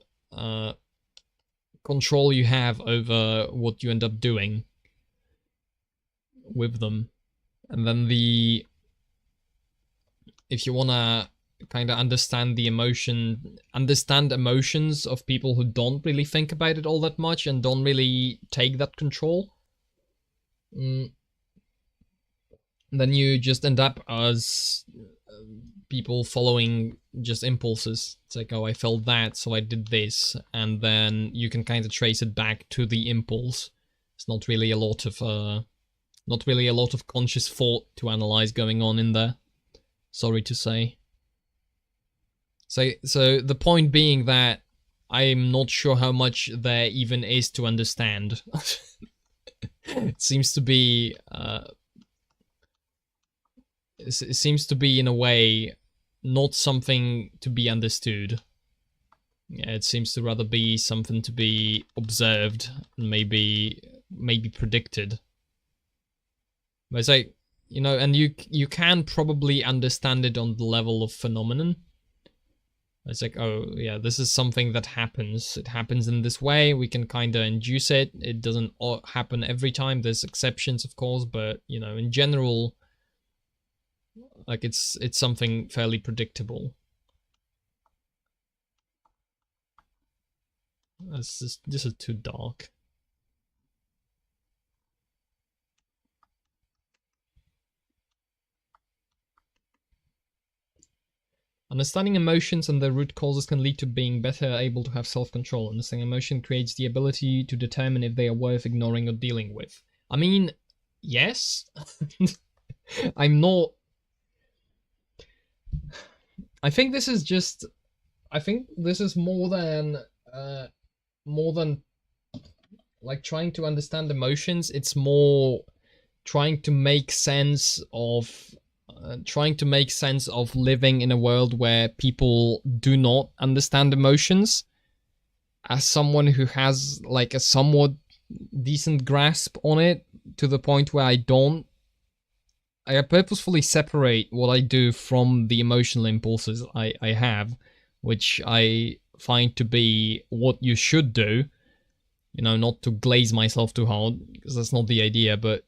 control you have over what you end up doing with them. And then if you wanna kind of understand emotions of people who don't really think about it all that much and don't really take that control, then you just end up as people following just impulses. It's like, oh, I felt that, so I did this, and then you can kind of trace it back to the impulse. It's not really a lot of conscious thought to analyze going on in there. Sorry to say. So the point being that I'm not sure how much there even is to understand. It seems to be in a way not something to be understood. Yeah, it seems to rather be something to be observed and maybe predicted. But it's like, you know, and you can probably understand it on the level of phenomenon. It's like, oh yeah, this is something that happens. It happens in this way. We can kind of induce it. It doesn't happen every time. There's exceptions, of course, but you know, in general, like it's something fairly predictable. This is too dark. Understanding emotions and their root causes can lead to being better able to have self-control. Understanding emotion creates the ability to determine if they are worth ignoring or dealing with. I mean, yes. I'm not... I think this is just... I think this is more than like trying to understand emotions. It's more trying to make sense of living in a world where people do not understand emotions. As someone who has like a somewhat decent grasp on it, to the point where I purposefully separate what I do from the emotional impulses I have, which I find to be what you should do. You know, not to glaze myself too hard, because that's not the idea, but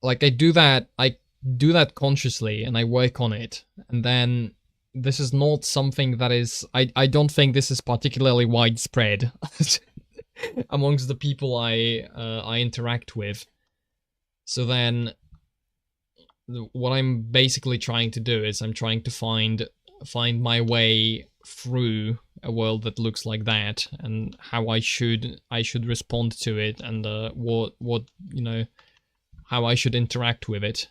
like I do that consciously and I work on it, and then this is not something that is I don't think this is particularly widespread amongst the people I interact with. So then what I'm basically trying to do is I'm trying to find my way through a world that looks like that, and how I should respond to it, and what you know, how I should interact with it,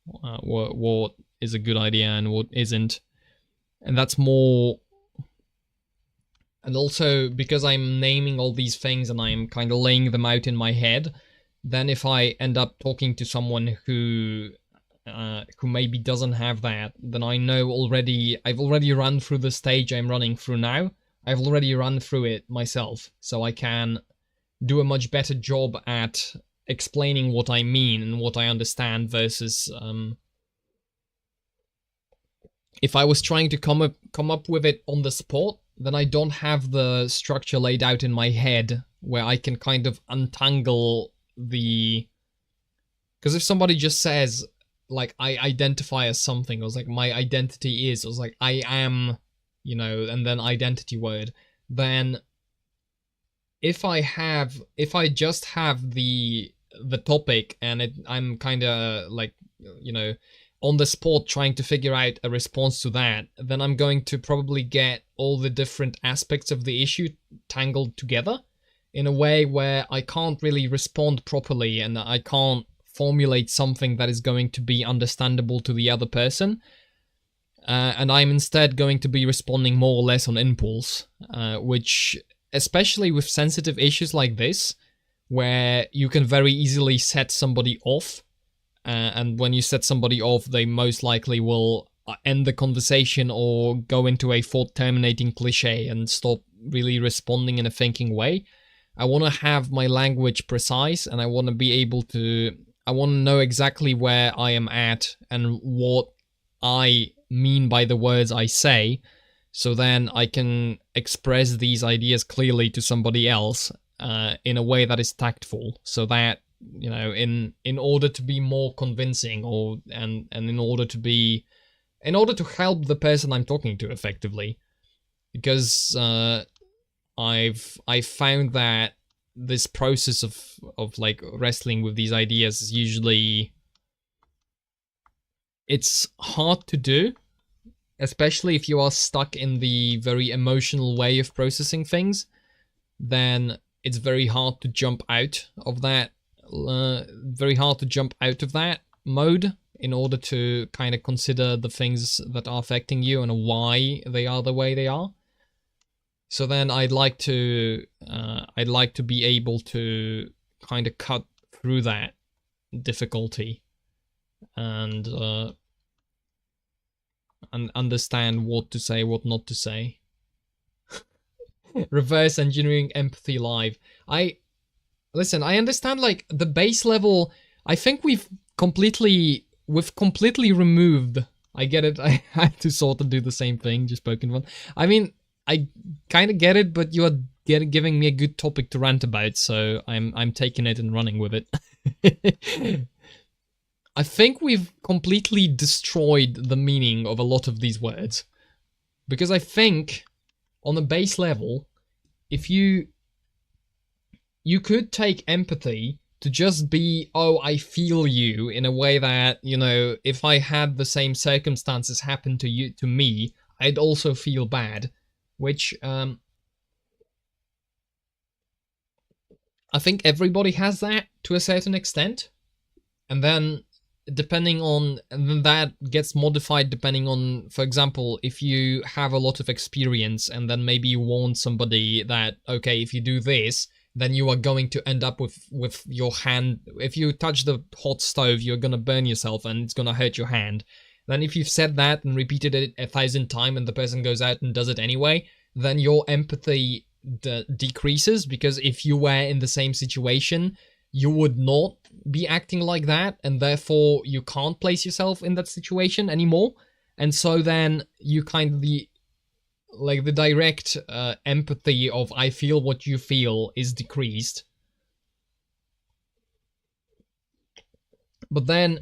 what is a good idea and what isn't. And that's more... And also, because I'm naming all these things and I'm kind of laying them out in my head, then if I end up talking to someone who maybe doesn't have that, then I know already, I've already run through the stage I'm running through now. I've already run through it myself, so I can do a much better job at explaining what I mean and what I understand, versus if I was trying to come up with it on the spot, then I don't have the structure laid out in my head where I can kind of untangle the... Because if somebody just says, like, I identify as something, or was like, my identity is, or was like, I am, you know, and then identity word, then if I just have the topic and I'm kind of like, you know, on the spot trying to figure out a response to that, then I'm going to probably get all the different aspects of the issue tangled together in a way where I can't really respond properly, and I can't formulate something that is going to be understandable to the other person. And I'm instead going to be responding more or less on impulse, which, especially with sensitive issues like this, where you can very easily set somebody off, and when you set somebody off, they most likely will end the conversation or go into a thought-terminating cliche and stop really responding in a thinking way. I want to have my language precise, and I want to be able to... I want to know exactly where I am at and what I mean by the words I say, so then I can express these ideas clearly to somebody else in a way that is tactful, so that, you know, in order to be more convincing, or and in order to help the person I'm talking to effectively, because I've found that this process of like wrestling with these ideas is usually... it's hard to do, especially if you are stuck in the very emotional way of processing things. Then it's very hard to jump out of that mode in order to kind of consider the things that are affecting you and why they are the way they are. So then I'd like to be able to kind of cut through that difficulty and understand what to say, what not to say. Reverse engineering empathy live. Listen, I understand, like, the base level. I think we've completely removed I get it. I had to sort of do the same thing, just poking fun. I mean, I kind of get it, but you are giving me a good topic to rant about, so I'm taking it and running with it. I think we've completely destroyed the meaning of a lot of these words. Because I think, on a base level, if you could take empathy to just be, oh, I feel you, in a way that, you know, if I had the same circumstances happen to me, I'd also feel bad. Which, I think everybody has that to a certain extent. And then and then that gets modified depending on, for example, if you have a lot of experience and then maybe you warn somebody that, okay, if you do this, then you are going to end up with your hand, if you touch the hot stove, you're gonna burn yourself and it's gonna hurt your hand. Then if you've said that and repeated it 1,000 times and the person goes out and does it anyway, then your empathy decreases, because if you were in the same situation, you would not be acting like that, and therefore you can't place yourself in that situation anymore. And so then you kind of the direct empathy of I feel what you feel is decreased. But then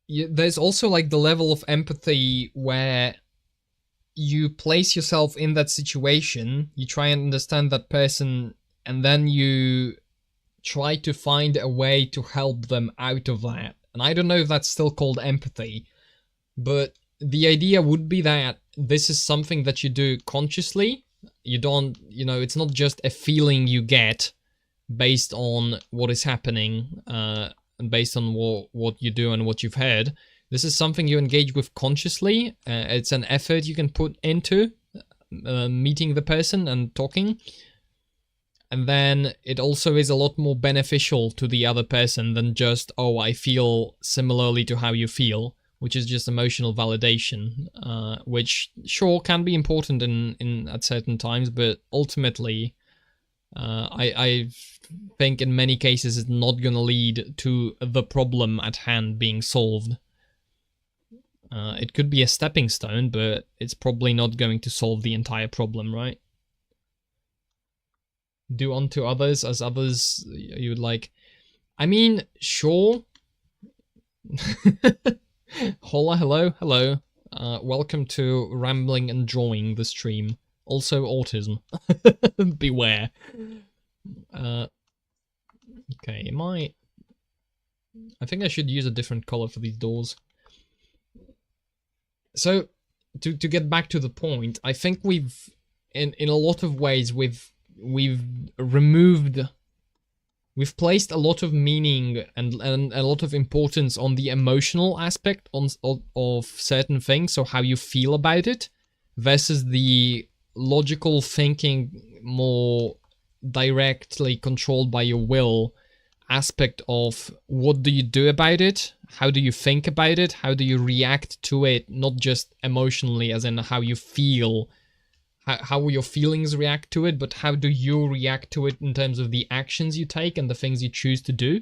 there's also like the level of empathy where you place yourself in that situation, you try and understand that person, and then you try to find a way to help them out of that. And I don't know if that's still called empathy, but the idea would be that this is something that you do consciously. You don't, you know, it's not just a feeling you get based on what is happening, and based on what you do and what you've heard. This is something you engage with consciously. It's an effort you can put into meeting the person and talking. And then it also is a lot more beneficial to the other person than just, oh, I feel similarly to how you feel, which is just emotional validation, which sure can be important in at certain times, but ultimately, I think in many cases it's not going to lead to the problem at hand being solved. It could be a stepping stone, but it's probably not going to solve the entire problem, right? Do unto others as others you would like. I mean, sure. Hola, hello. Welcome to Rambling and Drawing, the stream. Also autism. Beware. Okay, I think I should use a different color for these doors. So, to get back to the point, I think we've, in a lot of ways, we've placed a lot of meaning and a lot of importance on the emotional aspect of certain things, so how you feel about it, versus the logical thinking, more directly controlled by your will aspect of what do you do about it, how do you think about it, how do you react to it, not just emotionally as in how you feel, how your feelings react to it, but how do you react to it in terms of the actions you take and the things you choose to do.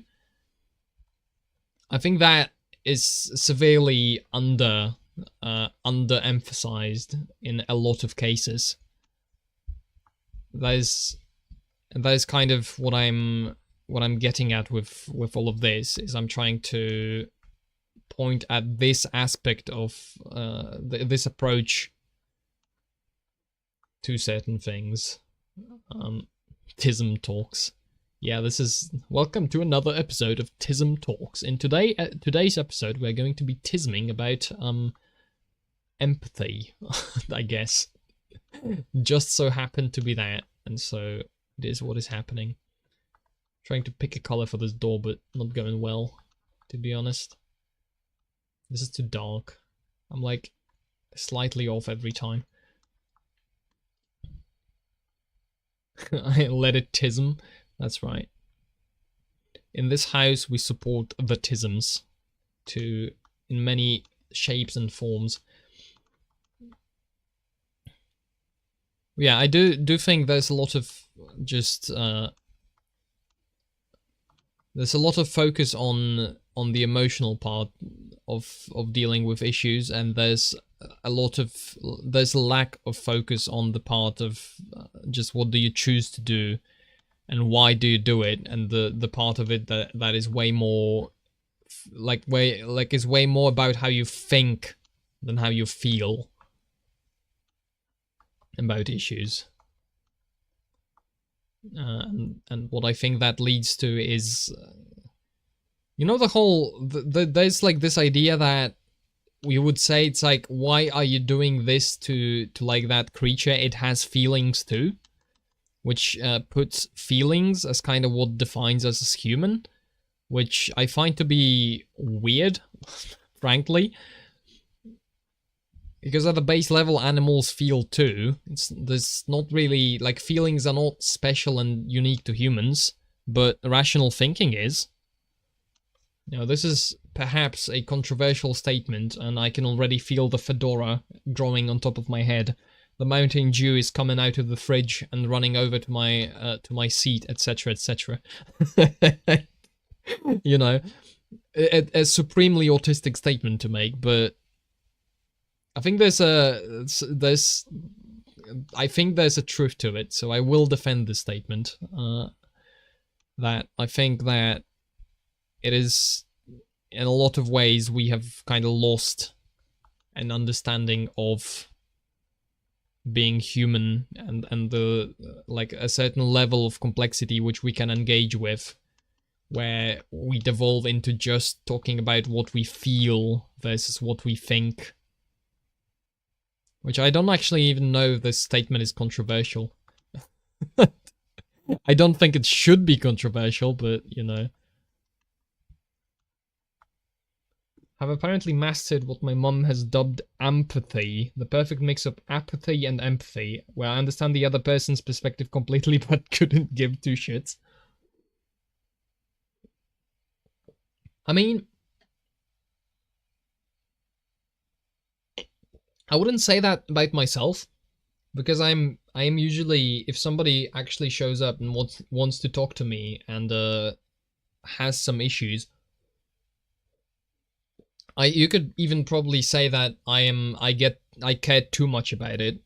I think that is severely underemphasized in a lot of cases. That is kind of what I'm getting at with all of this, is I'm trying to point at this aspect of this approach to certain things. Tism Talks. Yeah, this is... Welcome to another episode of Tism Talks. In today's episode, we're going to be tisming about empathy, I guess. Just so happened to be that, and so it is what is happening. Trying to pick a color for this door, but not going well, to be honest. This is too dark. I'm like slightly off every time. I let it tism. That's right. In this house, we support the tisms in many shapes and forms. Yeah, I do think there's a lot of just there's a lot of focus on the emotional part of dealing with issues, and there's a lack of focus on the part of just what do you choose to do and why do you do it, and the part of it that is way more is way more about how you think than how you feel about issues. And what I think that leads to is, the whole there's like this idea that we would say it's like, why are you doing this to like that creature? It has feelings too, which puts feelings as kind of what defines us as human, which I find to be weird, frankly. Because at the base level, animals feel too. There's not really, like, feelings are not special and unique to humans, but rational thinking is. This is perhaps a controversial statement, and I can already feel the fedora growing on top of my head. The Mountain Dew is coming out of the fridge and running over to my seat, etc., etc. A supremely autistic statement to make, but I think there's a truth to it, so I will defend this statement. That I think that it is, in a lot of ways, we have kind of lost an understanding of being human and the like a certain level of complexity which we can engage with, where we devolve into just talking about what we feel versus what we think. Which I don't actually even know if this statement is controversial. I don't think it should be controversial, but, I've apparently mastered what my mum has dubbed empathy, the perfect mix of apathy and empathy, where I understand the other person's perspective completely but couldn't give two shits. I mean, I wouldn't say that about myself, because I am usually, if somebody actually shows up and wants to talk to me and has some issues, you could even probably say that I care too much about it.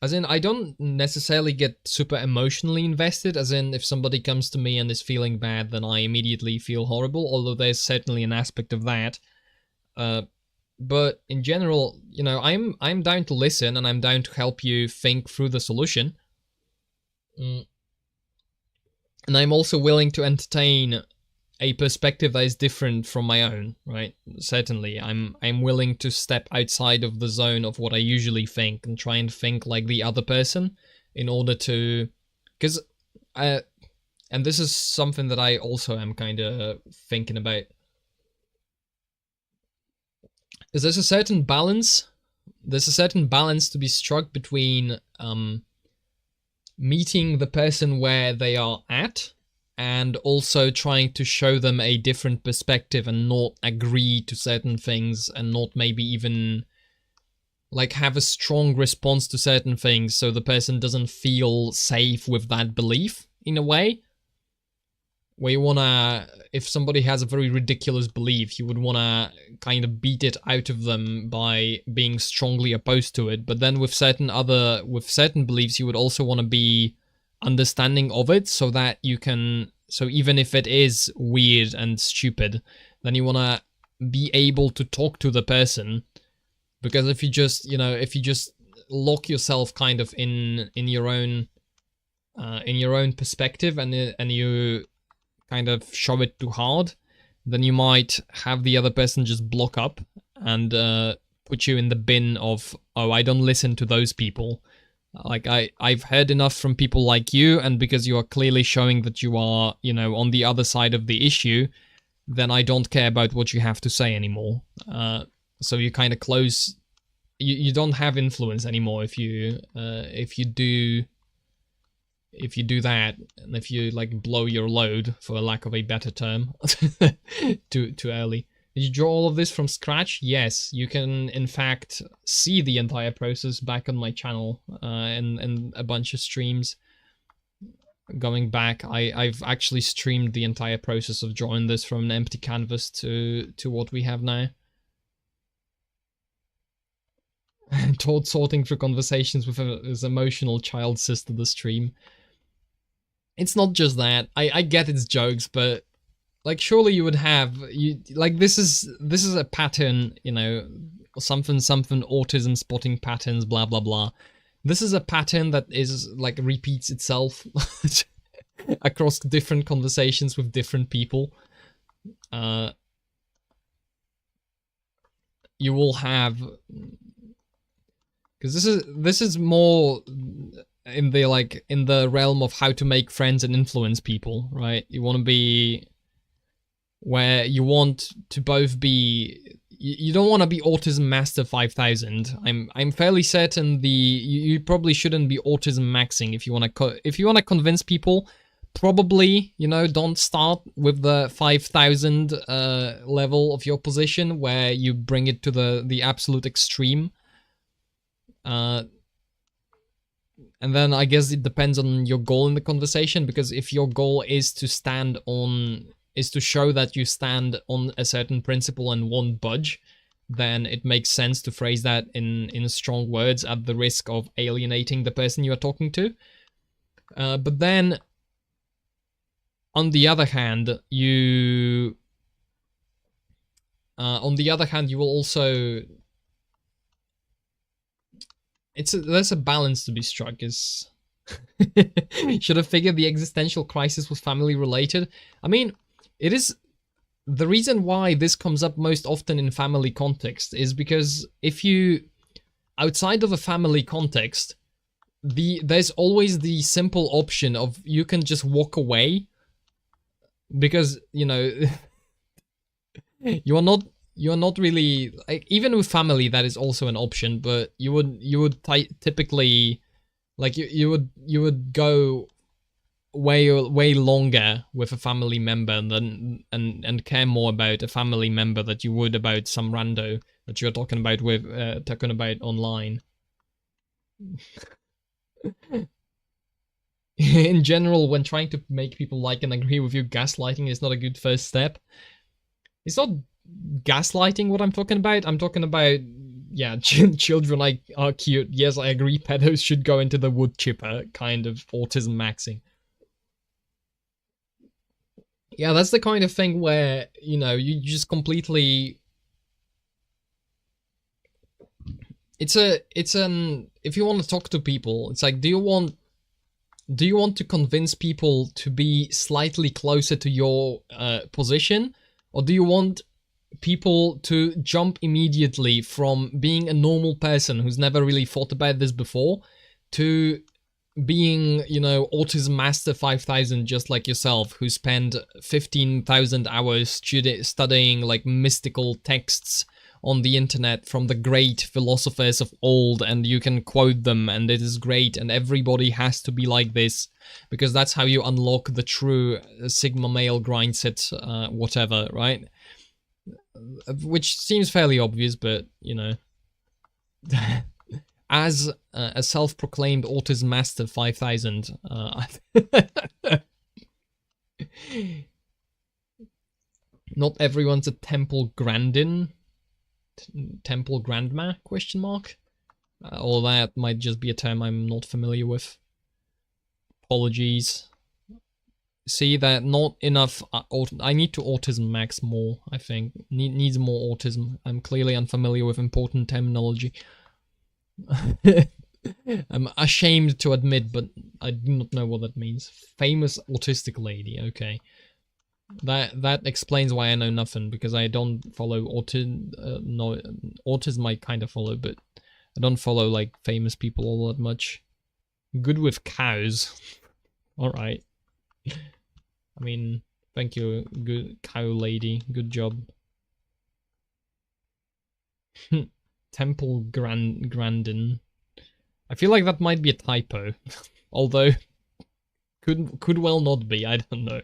As in, I don't necessarily get super emotionally invested, as in, if somebody comes to me and is feeling bad, then I immediately feel horrible, although there's certainly an aspect of that. But in general, I'm down to listen, and I'm down to help you think through the solution. And I'm also willing to entertain a perspective that is different from my own, right? Certainly, I'm willing to step outside of the zone of what I usually think and try and think like the other person in order to... Because, and this is something that I also am kind of thinking about. Is there's a certain balance to be struck between meeting the person where they are at, and also trying to show them a different perspective and not agree to certain things, and not maybe even like have a strong response to certain things, so the person doesn't feel safe with that belief, in a way. Where you wanna, if somebody has a very ridiculous belief, you would wanna kind of beat it out of them by being strongly opposed to it. But then with certain beliefs, you would also want to be understanding of it, so that you can, so even if it is weird and stupid, then you want to be able to talk to the person. Because if you just, lock yourself kind of in your own perspective, and you kind of shove it too hard, then you might have the other person just block up and put you in the bin of, oh, I don't listen to those people. Like, I've heard enough from people like you, and because you are clearly showing that you are, on the other side of the issue, then I don't care about what you have to say anymore. So you kind of close... You don't have influence anymore if you do that, and if you like blow your load, for a lack of a better term, too early. Did you draw all of this from scratch? Yes, you can in fact see the entire process back on my channel and a bunch of streams. going back, I've actually streamed the entire process of drawing this from an empty canvas to what we have now. Todd sorting through conversations with his emotional child sister the stream. It's not just that. I get its jokes, but like surely you would have this is a pattern, you know, something autism spotting patterns, blah blah blah. This is a pattern that is like repeats itself across different conversations with different people. You will have, because this is more in the realm of how to make friends and influence people, right? You want to be where you want to both be. You don't want to be Autism Master 5000. I'm fairly certain you probably shouldn't be Autism Maxing if you want to convince people. Probably, you know, don't start with the 5000 level of your position where you bring it to the absolute extreme. And then I guess it depends on your goal in the conversation, because if your goal is to show that you stand on a certain principle and won't budge, then it makes sense to phrase that in strong words at the risk of alienating the person you are talking to. But then, on the other hand, you will also... there's a balance to be struck. Is should I figure the existential crisis was family related? I mean, it is. The reason why this comes up most often in family context is because if you, outside of a family context, there's always the simple option of you can just walk away, because, you know, you're not really, like, even with family that is also an option, but you would typically, like, you would go way longer with a family member than and care more about a family member that you would about some rando that you're talking about online. In general, when trying to make people like and agree with you, gaslighting is not a good first step. It's not gaslighting what I'm talking about. I'm talking about, yeah, children are cute. Yes, I agree, pedos should go into the wood chipper kind of autism maxing. Yeah, that's the kind of thing where, you know, you just completely... if you want to talk to people, it's like, do you want to convince people to be slightly closer to your position, or do you want people to jump immediately from being a normal person who's never really thought about this before to being, you know, Autism Master 5000, just like yourself, who spent 15,000 hours studying like mystical texts on the internet from the great philosophers of old, and you can quote them and it is great, and everybody has to be like this because that's how you unlock the true Sigma male grind set, whatever, right? Which seems fairly obvious, but, you know, as a self-proclaimed Autism Master 5000, not everyone's a Temple Grandin. Temple Grandma, question mark? Or that might just be a term I'm not familiar with. Apologies. See, that not enough... I need to autism max more, I think. Needs more autism. I'm clearly unfamiliar with important terminology. I'm ashamed to admit, but I do not know what that means. Famous autistic lady, okay. That explains why I know nothing, because I don't follow autism I kind of follow, but I don't follow like famous people all that much. Good with cows. Alright. I mean, thank you, good cow lady, good job. Temple Grandin. I feel like that might be a typo. Although, could well not be, I don't know.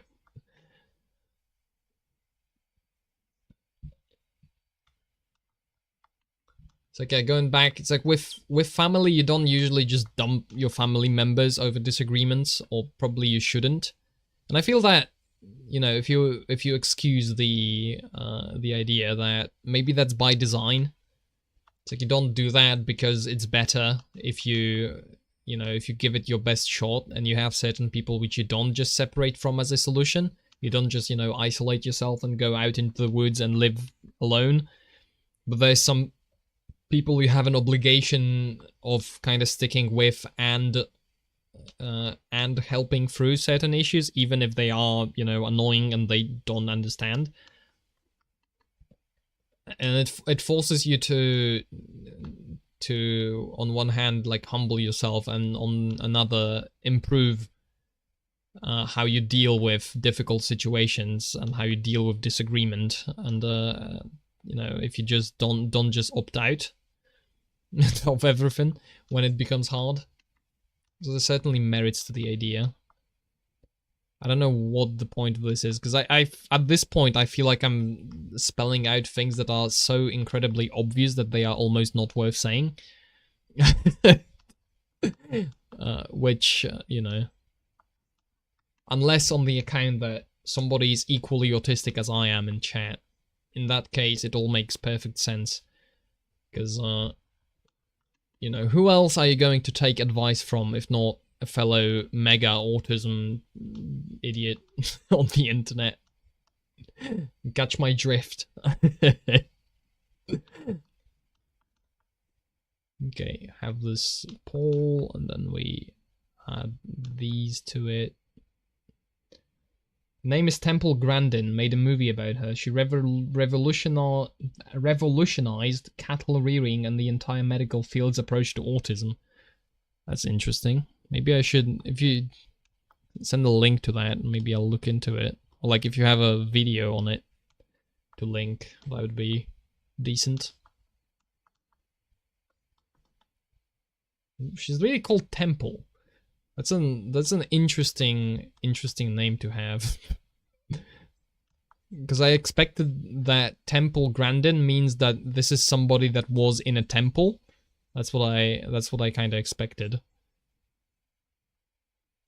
It's like, going back, it's like with family, you don't usually just dump your family members over disagreements, or probably you shouldn't. And I feel that, you know, if you excuse the idea that maybe that's by design. It's like you don't do that because it's better if you know, if you give it your best shot and you have certain people which you don't just separate from as a solution. You don't just, you know, isolate yourself and go out into the woods and live alone. But there's some people you have an obligation of kind of sticking with and helping through certain issues, even if they are, you know, annoying and they don't understand. And it forces you to on one hand like humble yourself, and on another improve how you deal with difficult situations and how you deal with disagreement. And you know, if you just don't just opt out of everything when it becomes hard. So there's certainly merits to the idea. I don't know what the point of this is, because I at this point I feel like I'm spelling out things that are so incredibly obvious that they are almost not worth saying. Which, you know, unless on the account that somebody is equally autistic as I am in chat, in that case it all makes perfect sense. Because, you know, who else are you going to take advice from if not a fellow mega autism idiot on the internet? Catch my drift. Okay, have this poll, and then we add these to it. Name is Temple Grandin. Made a movie about her. She revolutionized cattle rearing and the entire medical field's approach to autism. That's interesting. Maybe I should, if you send a link to that, maybe I'll look into it. Or like if you have a video on it to link, that would be decent. She's really called Temple. That's an interesting name to have. Because I expected that Temple Grandin means that this is somebody that was in a temple. That's what I kind of expected.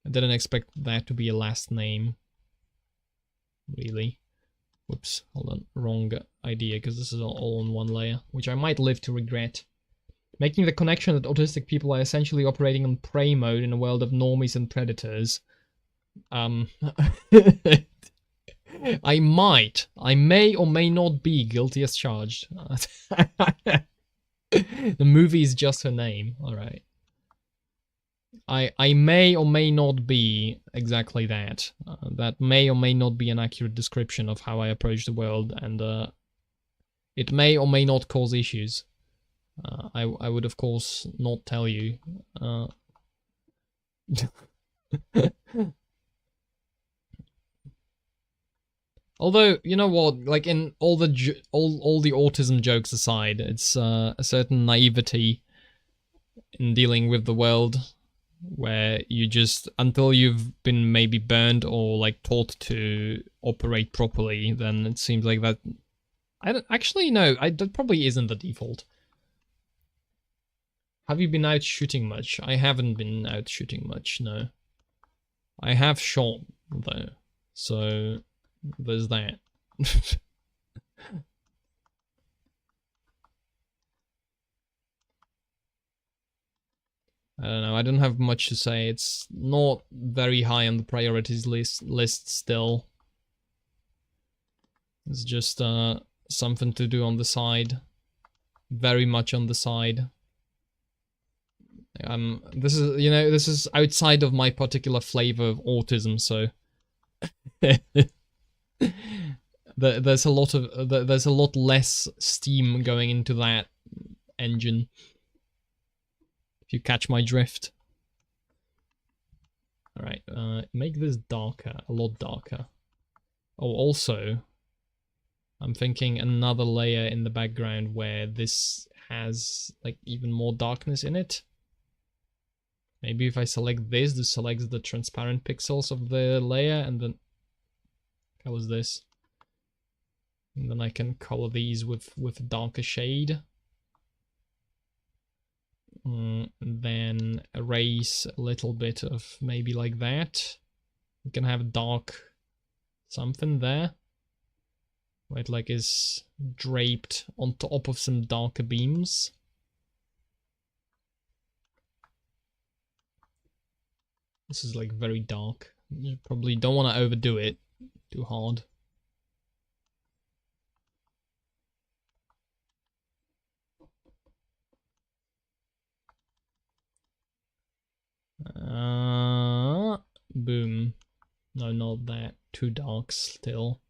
I didn't expect that to be a last name. Really. Whoops, hold on. Wrong idea, because this is all on one layer, which I might live to regret. Making the connection that autistic people are essentially operating on prey mode in a world of normies and predators. I may or may not be guilty as charged. The movie is just her name, alright. I may or may not be exactly that. That may or may not be an accurate description of how I approach the world, and it may or may not cause issues. I would of course not tell you. Although, you know what, like in all the autism jokes aside, it's a certain naivety in dealing with the world, where you just, until you've been maybe burned or like taught to operate properly, then it seems like that. I don't actually know. That probably isn't the default. Have you been out shooting much? I haven't been out shooting much, no. I have shot, though, so there's that. I don't know, I don't have much to say. It's not very high on the priorities list still. It's just something to do on the side. Very much on the side. This is, you know, this is outside of my particular flavor of autism, so there's a lot less steam going into that engine, if you catch my drift. All right, make this darker, a lot darker. Oh, also, I'm thinking another layer in the background where this has like even more darkness in it. Maybe if I select this selects the transparent pixels of the layer, and then how was this? And then I can color these with darker shade. Then erase a little bit of maybe like that. We can have dark something there. Where it like is draped on top of some darker beams. This is like very dark. You probably don't want to overdo it too hard. Boom. No, not that. Too dark still.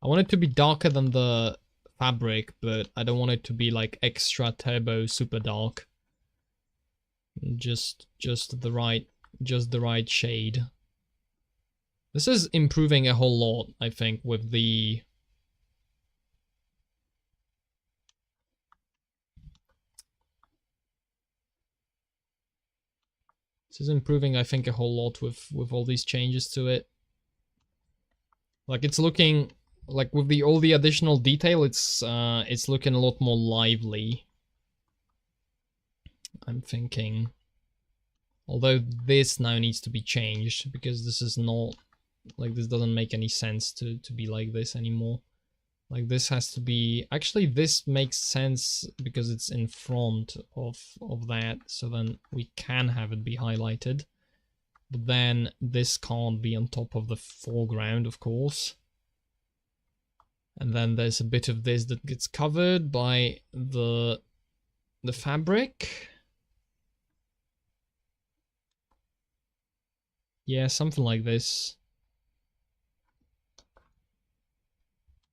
I want it to be darker than the fabric, but I don't want it to be like extra turbo super dark. Just the right shade. This is improving a whole lot, I think, with the This is improving, I think, a whole lot with all these changes to it. Like, it's looking like with all the additional detail, it's looking a lot more lively, I'm thinking. Although this now needs to be changed because this is not like, this doesn't make any sense to be like this anymore. Like, this has to be, actually this makes sense because it's in front of that, so then we can have it be highlighted. But then this can't be on top of the foreground, of course. And then there's a bit of this that gets covered by the fabric. Yeah, something like this.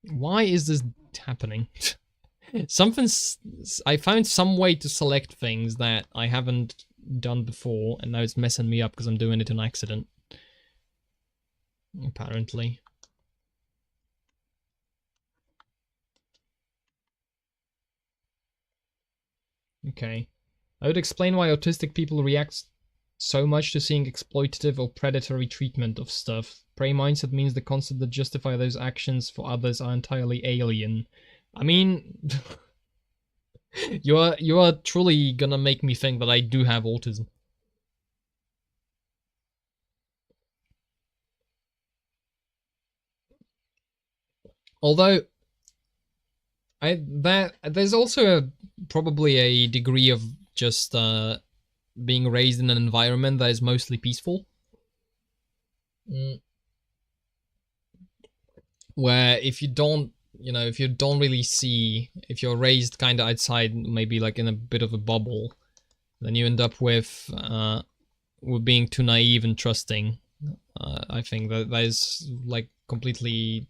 Why is this happening? I found some way to select things that I haven't done before, and now it's messing me up because I'm doing it on accident. Apparently. Okay. I would explain why autistic people react so much to seeing exploitative or predatory treatment of stuff. Prey mindset means the concepts that justify those actions for others are entirely alien. I mean, you are truly gonna make me think that I do have autism. Although there's also probably a degree of just being raised in an environment that is mostly peaceful. Where if you don't, if you don't really see, if you're raised kind of outside, maybe like in a bit of a bubble, then you end up with being too naive and trusting. I think that is like completely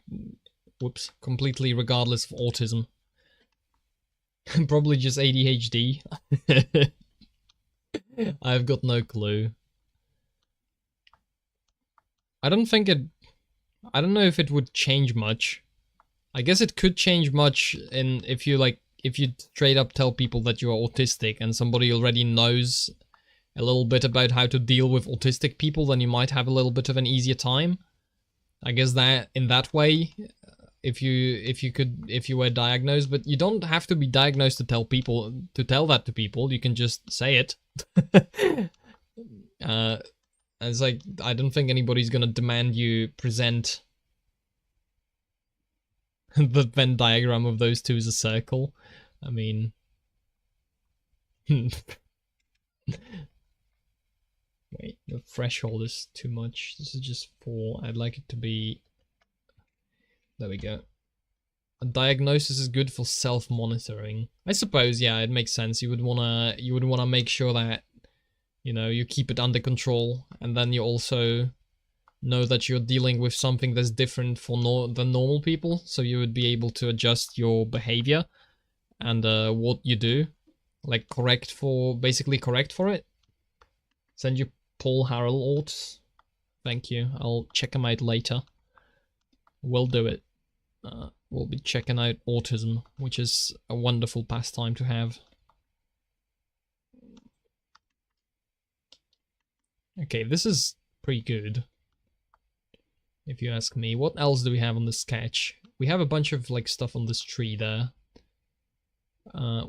regardless of autism. Probably just ADHD. I've got no clue. I don't know if it would change much. I guess it could change much if you straight up tell people that you're autistic and somebody already knows a little bit about how to deal with autistic people, then you might have a little bit of an easier time. I guess that in that way, if you were diagnosed, but you don't have to be diagnosed to tell that to people. You can just say it. And it's like, I don't think anybody's gonna demand you present the Venn diagram of those two as a circle. I mean... Wait, the threshold is too much. This is just 4. I'd like it to be... There we go. A diagnosis is good for self-monitoring. I suppose, yeah, it makes sense. You would wanna make sure that, you keep it under control, and then you also know that you're dealing with something that's different than normal people, so you would be able to adjust your behavior and what you do, like basically correct for it. Send you Paul Harrell. Thank you. I'll check him out later. We'll do it. We'll be checking out autism, which is a wonderful pastime to have. Okay, this is pretty good, if you ask me. What else do we have on the sketch? We have a bunch of like stuff on this tree there.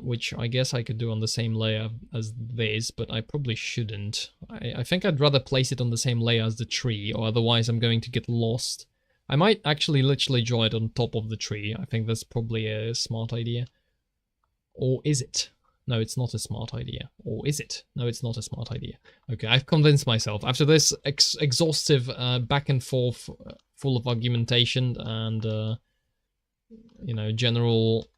which I guess I could do on the same layer as this, but I probably shouldn't. I think I'd rather place it on the same layer as the tree, or otherwise I'm going to get lost. I might actually literally draw it on top of the tree. I think that's probably a smart idea. Or is it? No, it's not a smart idea. Or is it? No, it's not a smart idea. Okay, I've convinced myself. After this exhaustive back and forth, full of argumentation and, you know, general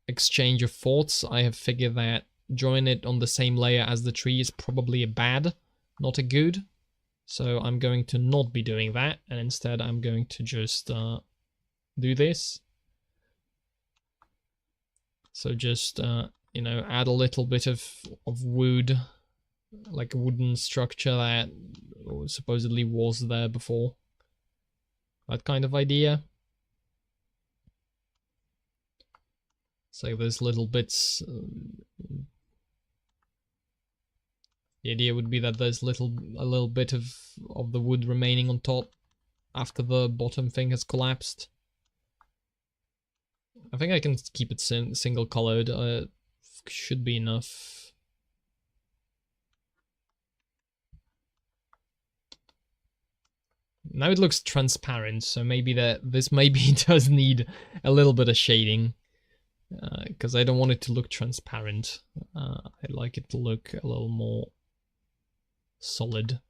exchange of thoughts, I have figured that drawing it on the same layer as the tree is probably a bad, not a good. So I'm going to not be doing that, and instead I'm going to just do this. So just, you know, add a little bit of wood, like a wooden structure that supposedly was there before. That kind of idea. So there's little bits. The idea would be that there's a little bit of the wood remaining on top after the bottom thing has collapsed. I think I can keep it single colored. Should be enough. Now it looks transparent, so maybe this maybe does need a little bit of shading. Because I don't want it to look transparent. I like it to look a little more solid.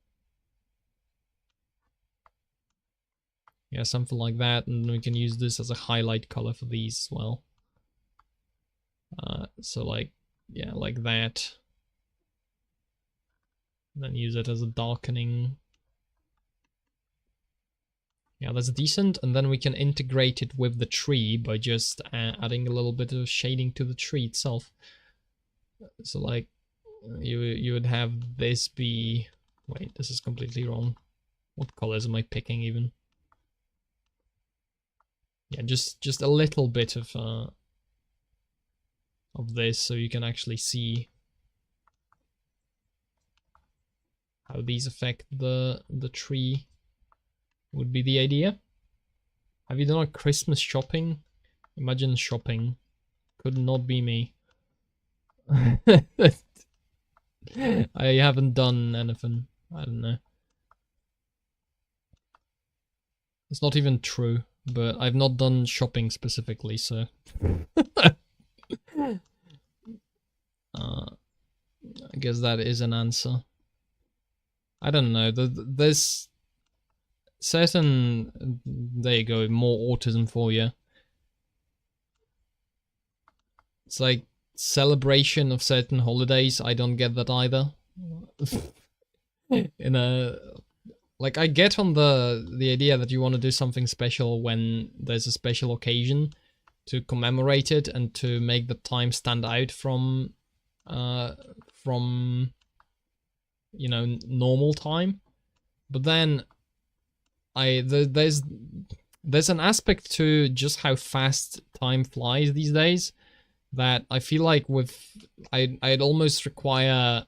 Yeah, something like that, and we can use this as a highlight color for these as well. So like, yeah, like that. And then use it as a darkening. Yeah, that's decent, and then we can integrate it with the tree by just adding a little bit of shading to the tree itself. So like, you would have this be... Wait, this is completely wrong. What colors am I picking even? Yeah, just a little bit of this, so you can actually see how these affect the tree. Would be the idea. Have you done a Christmas shopping? Imagine shopping. Could not be me. I haven't done anything. I don't know. It's not even true, but I've not done shopping specifically, so... I guess that is an answer. I don't know. There's certain... There you go, more autism for you. It's like celebration of certain holidays. I don't get that either. Like, I get on the idea that you want to do something special when there's a special occasion to commemorate it and to make the time stand out from you know, normal time. But then there's an aspect to just how fast time flies these days that I feel like I'd almost require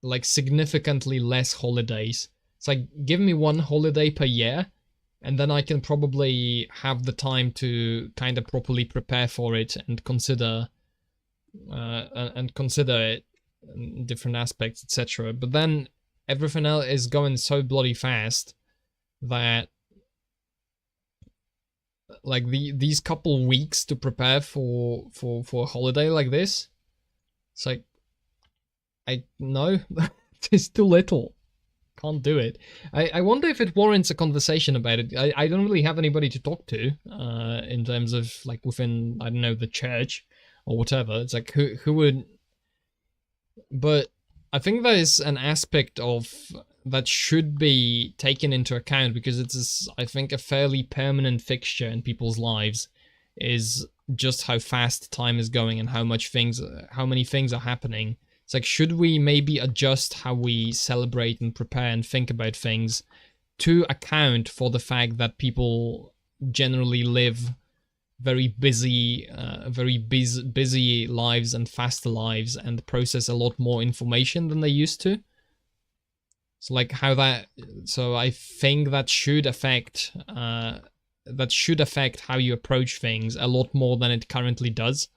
like significantly less holidays. It's like, give me one holiday per year, and then I can probably have the time to kind of properly prepare for it and consider it, different aspects, etc. But then everything else is going so bloody fast that, like, these couple weeks to prepare for a holiday like this, it's like, no, it's too little. Can't do it. I wonder if it warrants a conversation about it. I don't really have anybody to talk to in terms of, like, within, I don't know, the church or whatever. It's like, who would... But I think there's an aspect of that should be taken into account, because it's, I think, a fairly permanent fixture in people's lives, is just how fast time is going and how many things are happening. It's like, should we maybe adjust how we celebrate and prepare and think about things to account for the fact that people generally live very busy lives and faster lives and process a lot more information than they used to? So like how that, so I think that should affect that should affect how you approach things a lot more than it currently does.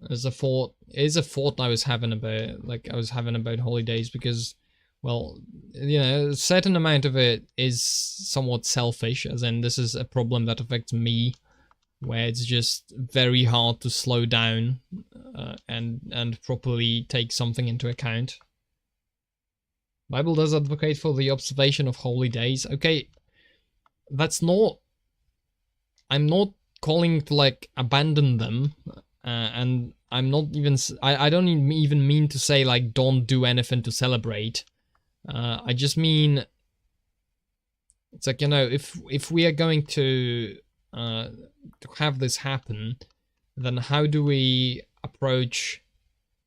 Is a thought I was having about holidays, because, well, a certain amount of it is somewhat selfish, as in this is a problem that affects me, where it's just very hard to slow down and properly take something into account. Bible does advocate for the observation of holy days. Okay, that's not... I'm not calling to, like, abandon them, and I'm not even... I don't even mean to say, like, don't do anything to celebrate. I just mean... It's like, if we are going to have this happen, then how do we approach...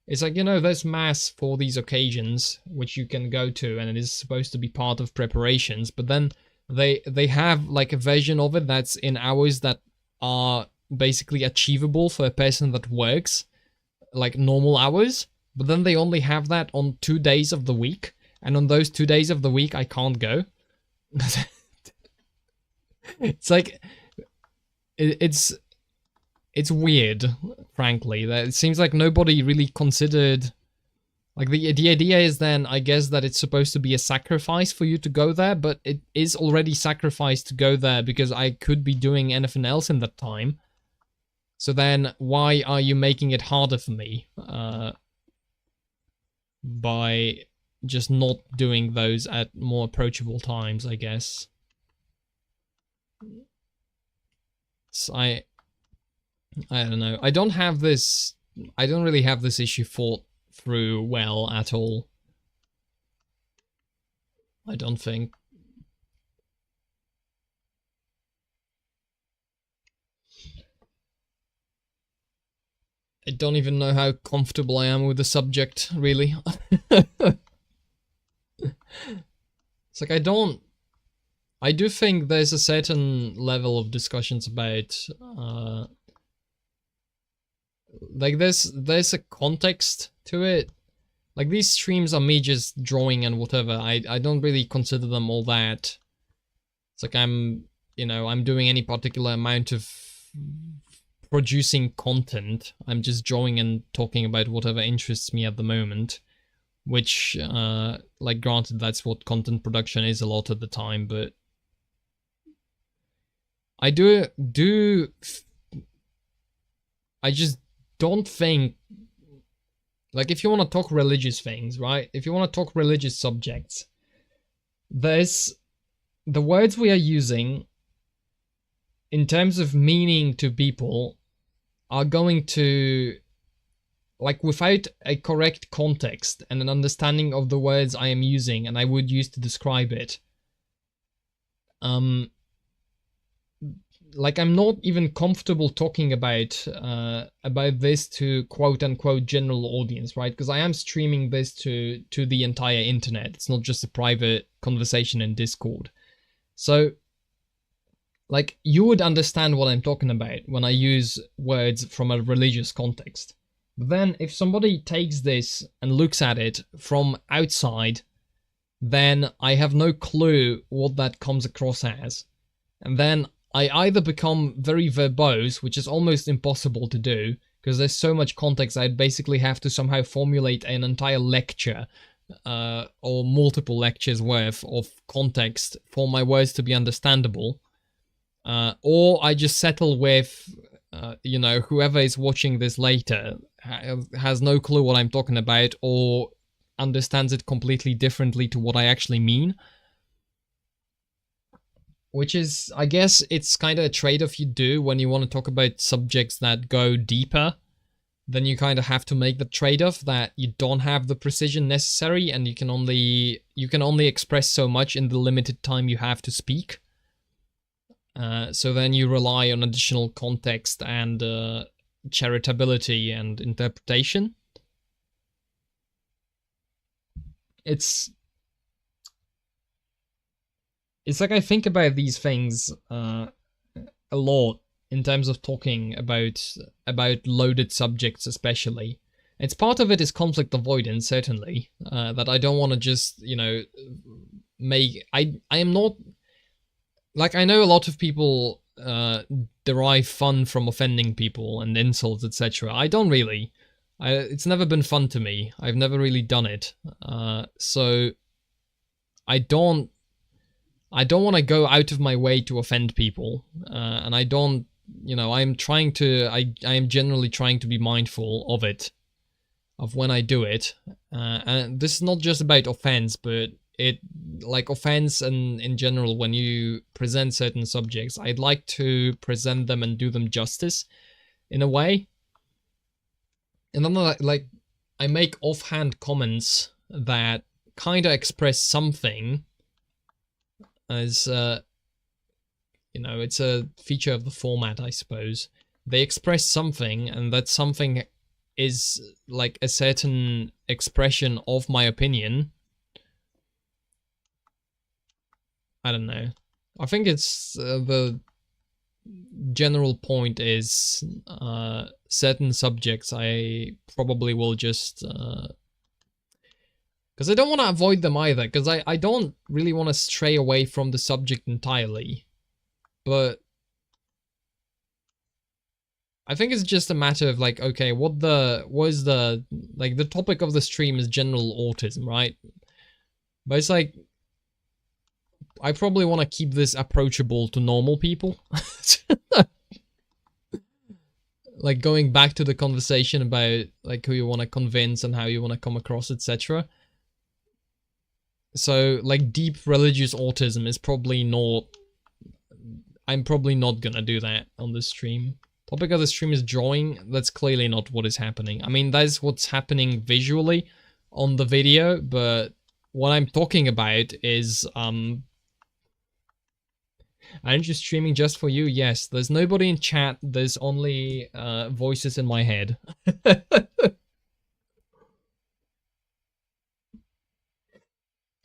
It's like, there's mass for these occasions, which you can go to, and it is supposed to be part of preparations, but then they have, like, a version of it that's in hours that are basically achievable for a person that works, like, normal hours, but then they only have that on 2 days of the week, and on those 2 days of the week, I can't go. It's like... It's weird, frankly. That it seems like nobody really considered... Like, the idea is then, I guess, that it's supposed to be a sacrifice for you to go there, but it is already sacrificed to go there because I could be doing anything else in that time. So then, why are you making it harder for me? By just not doing those at more approachable times, I guess. So I don't know. I don't really have this issue thought through well at all. I don't think. I don't even know how comfortable I am with the subject, really. It's like, I do think there's a certain level of discussions about, like, there's a context to it. Like, these streams are me just drawing and whatever. I don't really consider them all that. It's like I'm doing any particular amount of producing content. I'm just drawing and talking about whatever interests me at the moment. Which, like, granted, that's what content production is a lot of the time, but... I just don't think, like, if you want to talk religious things, right? If you want to talk religious subjects, there's the words we are using in terms of meaning to people are going to, like, without a correct context and an understanding of the words I am using and I would use to describe it, like, I'm not even comfortable talking about this to quote-unquote general audience, right? Because I am streaming this to the entire internet. It's not just a private conversation in Discord. So, like, you would understand what I'm talking about when I use words from a religious context. But then, if somebody takes this and looks at it from outside, then I have no clue what that comes across as. And then I either become very verbose, which is almost impossible to do, because there's so much context I'd basically have to somehow formulate an entire lecture, or multiple lectures worth of context for my words to be understandable, or I just settle with, whoever is watching this later has no clue what I'm talking about, or understands it completely differently to what I actually mean. Which is, I guess, it's kind of a trade-off you do when you want to talk about subjects that go deeper. Then you kind of have to make the trade-off that you don't have the precision necessary, and you can only express so much in the limited time you have to speak. So then you rely on additional context and charitability and interpretation. It's like I think about these things a lot in terms of talking about loaded subjects, especially. It's part of it is conflict avoidance, certainly, that I don't want to just, make... I am not... like, I know a lot of people derive fun from offending people and insults, etc. I don't really. It's never been fun to me. I've never really done it. So I don't want to go out of my way to offend people, and I don't. I'm trying to. I am generally trying to be mindful of it, of when I do it. And this is not just about offense, but it like offense and in general when you present certain subjects, I'd like to present them and do them justice in a way. And then like I make offhand comments that kind of express something as it's a feature of the format, I suppose. They express something, and that something is like a certain expression of my opinion. I don't know. I think it's the general point is certain subjects I probably will just because I don't want to avoid them either, because I don't really want to stray away from the subject entirely, but I think it's just a matter of like, okay, what is the like the topic of the stream is general autism, right? But it's like I probably want to keep this approachable to normal people. Like going back to the conversation about like who you want to convince and how you want to come across, etc. So like deep religious autism is probably not. I'm probably not gonna do that on this stream. Topic of the stream is drawing. That's clearly not what is happening. I mean, that's what's happening visually on the video, but what I'm talking about is aren't you streaming just for you? Yes, there's nobody in chat, there's only voices in my head.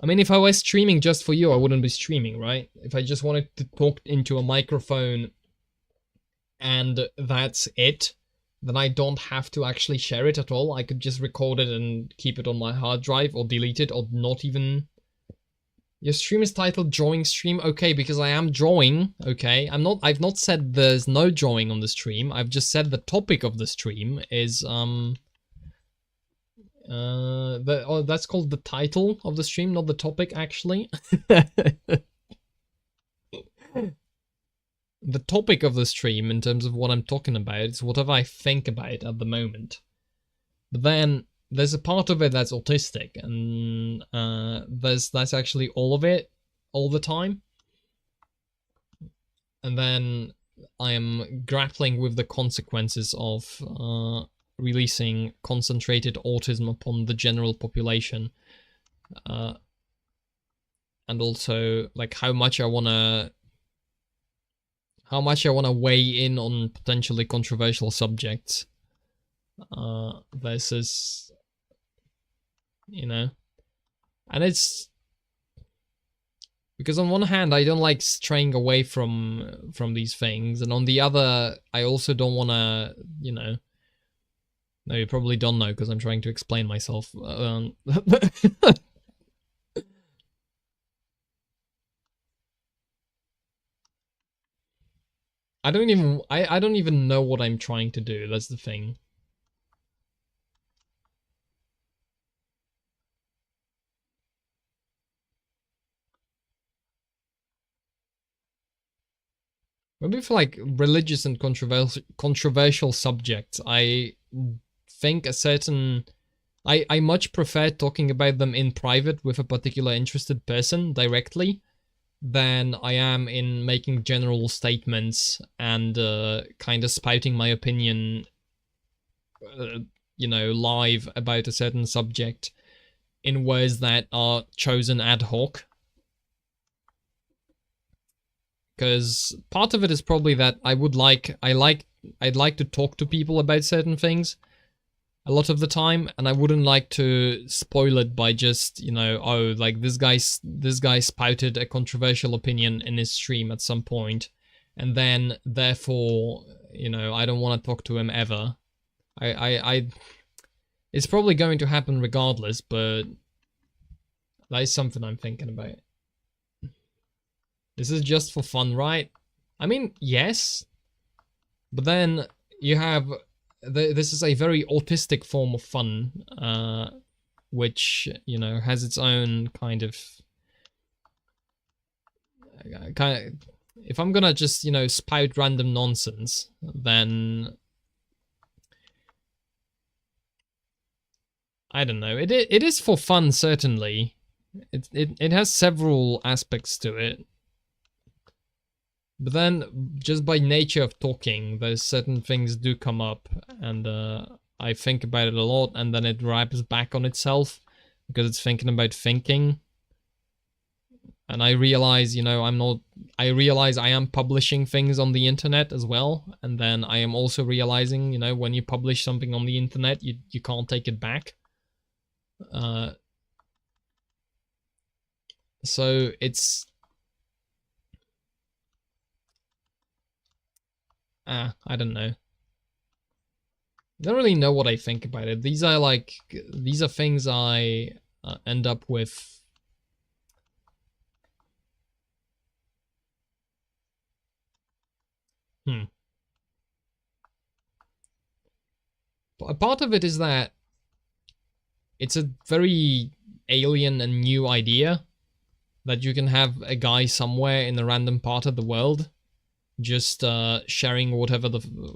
I mean, if I was streaming just for you, I wouldn't be streaming, right? If I just wanted to talk into a microphone and that's it, then I don't have to actually share it at all. I could just record it and keep it on my hard drive, or delete it, or not even. Your stream is titled Drawing Stream. Okay, because I am drawing. Okay, I've not said there's no drawing on the stream. I've just said the topic of the stream is that's called the title of the stream, not the topic actually. The topic of the stream, in terms of what I'm talking about, is whatever I think about at the moment. But then there's a part of it that's autistic, and that's actually all of it, all the time. And then I am grappling with the consequences of releasing concentrated autism upon the general population, and also like how much I wanna weigh in on potentially controversial subjects, versus, and it's because on one hand I don't like straying away from these things, and on the other I also don't want to, no, you probably don't know because I'm trying to explain myself. I don't even know what I'm trying to do. That's the thing. Maybe for like religious and controversial subjects, I think I much prefer talking about them in private with a particular interested person directly than I am in making general statements and kind of spouting my opinion, live about a certain subject in ways that are chosen ad hoc. Because part of it is probably that I'd like to talk to people about certain things a lot of the time, and I wouldn't like to spoil it by just, oh, like this guy spouted a controversial opinion in his stream at some point, and then therefore, I don't want to talk to him ever. It's probably going to happen regardless, but that is something I'm thinking about. This is just for fun, right? I mean, yes, but then you have this is a very autistic form of fun, which, you know, has its own kind of if I'm gonna just, you know, spout random nonsense, then I don't know. It is for fun, certainly. It has several aspects to it. But then, just by nature of talking, there's certain things do come up, and I think about it a lot, and then it wraps back on itself, because it's thinking about thinking. And I realize, you know, I realize I am publishing things on the internet as well, and then I am also realizing, you know, when you publish something on the internet, you can't take it back. So it's... I don't know. I don't really know what I think about it. These are things I end up with. But a part of it is that it's a very alien and new idea that you can have a guy somewhere in a random part of the world just sharing whatever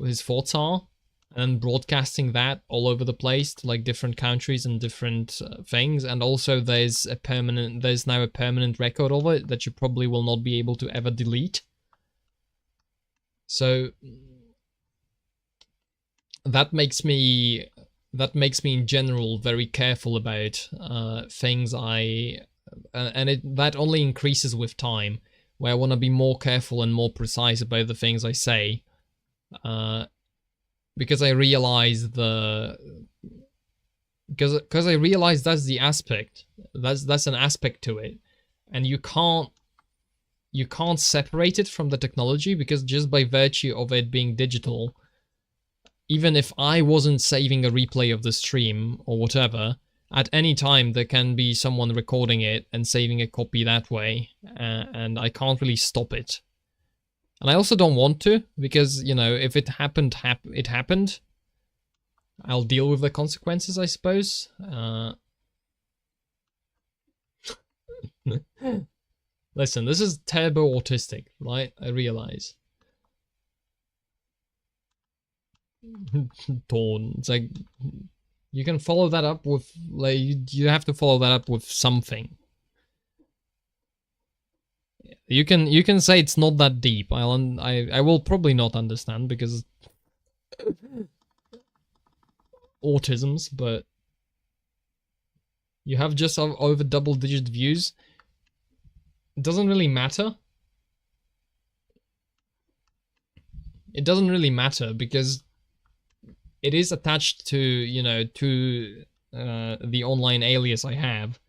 his thoughts are and broadcasting that all over the place to like different countries and different things. And also there's now a permanent record of it that you probably will not be able to ever delete. So that makes me in general very careful about things that only increases with time, where I want to be more careful and more precise about the things I say, because I realize because I realize that's the aspect, that's an aspect to it, and you can't separate it from the technology, because just by virtue of it being digital, even if I wasn't saving a replay of the stream or whatever, at any time there can be someone recording it and saving a copy that way, and I can't really stop it. And I also don't want to, because, you know, if it happened, it happened. I'll deal with the consequences, I suppose. Listen, this is turbo autistic, right? I realize. Dawn. It's like, you can follow that up with, like, you have to follow that up with something. You can say it's not that deep. I will probably not understand because autisms, but you have just over double-digit views. It doesn't really matter. It doesn't really matter because it is attached to, you know, to the online alias I have,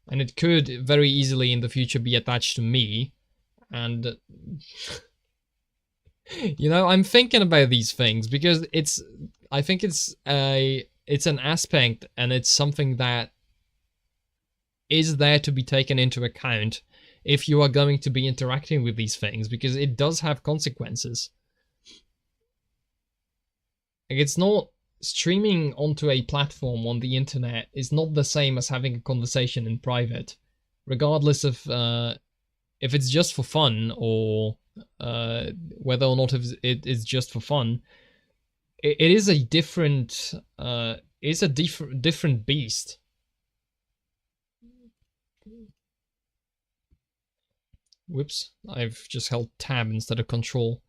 and it could very easily in the future be attached to me. And you know, I'm thinking about these things because I think it's an aspect, and it's something that is there to be taken into account if you are going to be interacting with these things, because it does have consequences. Like, it's not streaming onto a platform on the internet is not the same as having a conversation in private, regardless of if it's just for fun or whether or not it is just for fun. It is a different different beast. Whoops, I've just held tab instead of control.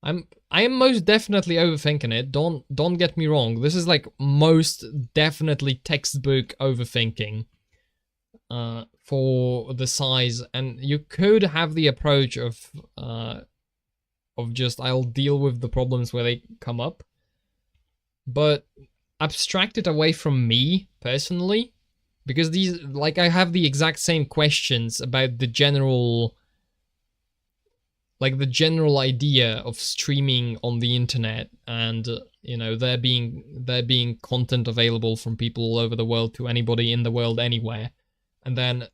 I am most definitely overthinking it. Don't get me wrong. This is like most definitely textbook overthinking for the size, and you could have the approach of just I'll deal with the problems where they come up, but abstract it away from me personally, because these, like, I have the exact same questions about the general, like, the general idea of streaming on the internet, and you know, there being content available from people all over the world to anybody in the world anywhere, and then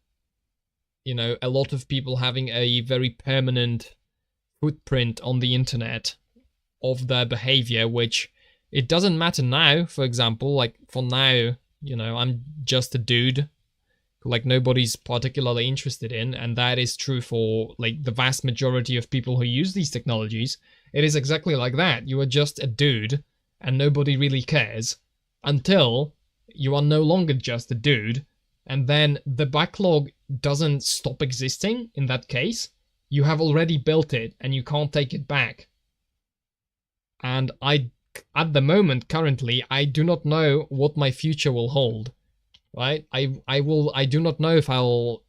you know, a lot of people having a very permanent footprint on the internet of their behavior, which it doesn't matter now. For example, like for now, you know, I'm just a dude who like nobody's particularly interested in, and that is true for like the vast majority of people who use these technologies. It is exactly like that. You are just a dude and nobody really cares until you are no longer just a dude, and then the backlog doesn't stop existing in that case. You have already built it and you can't take it back. And at the moment, currently, I do not know what my future will hold. Right? I do not know if I'll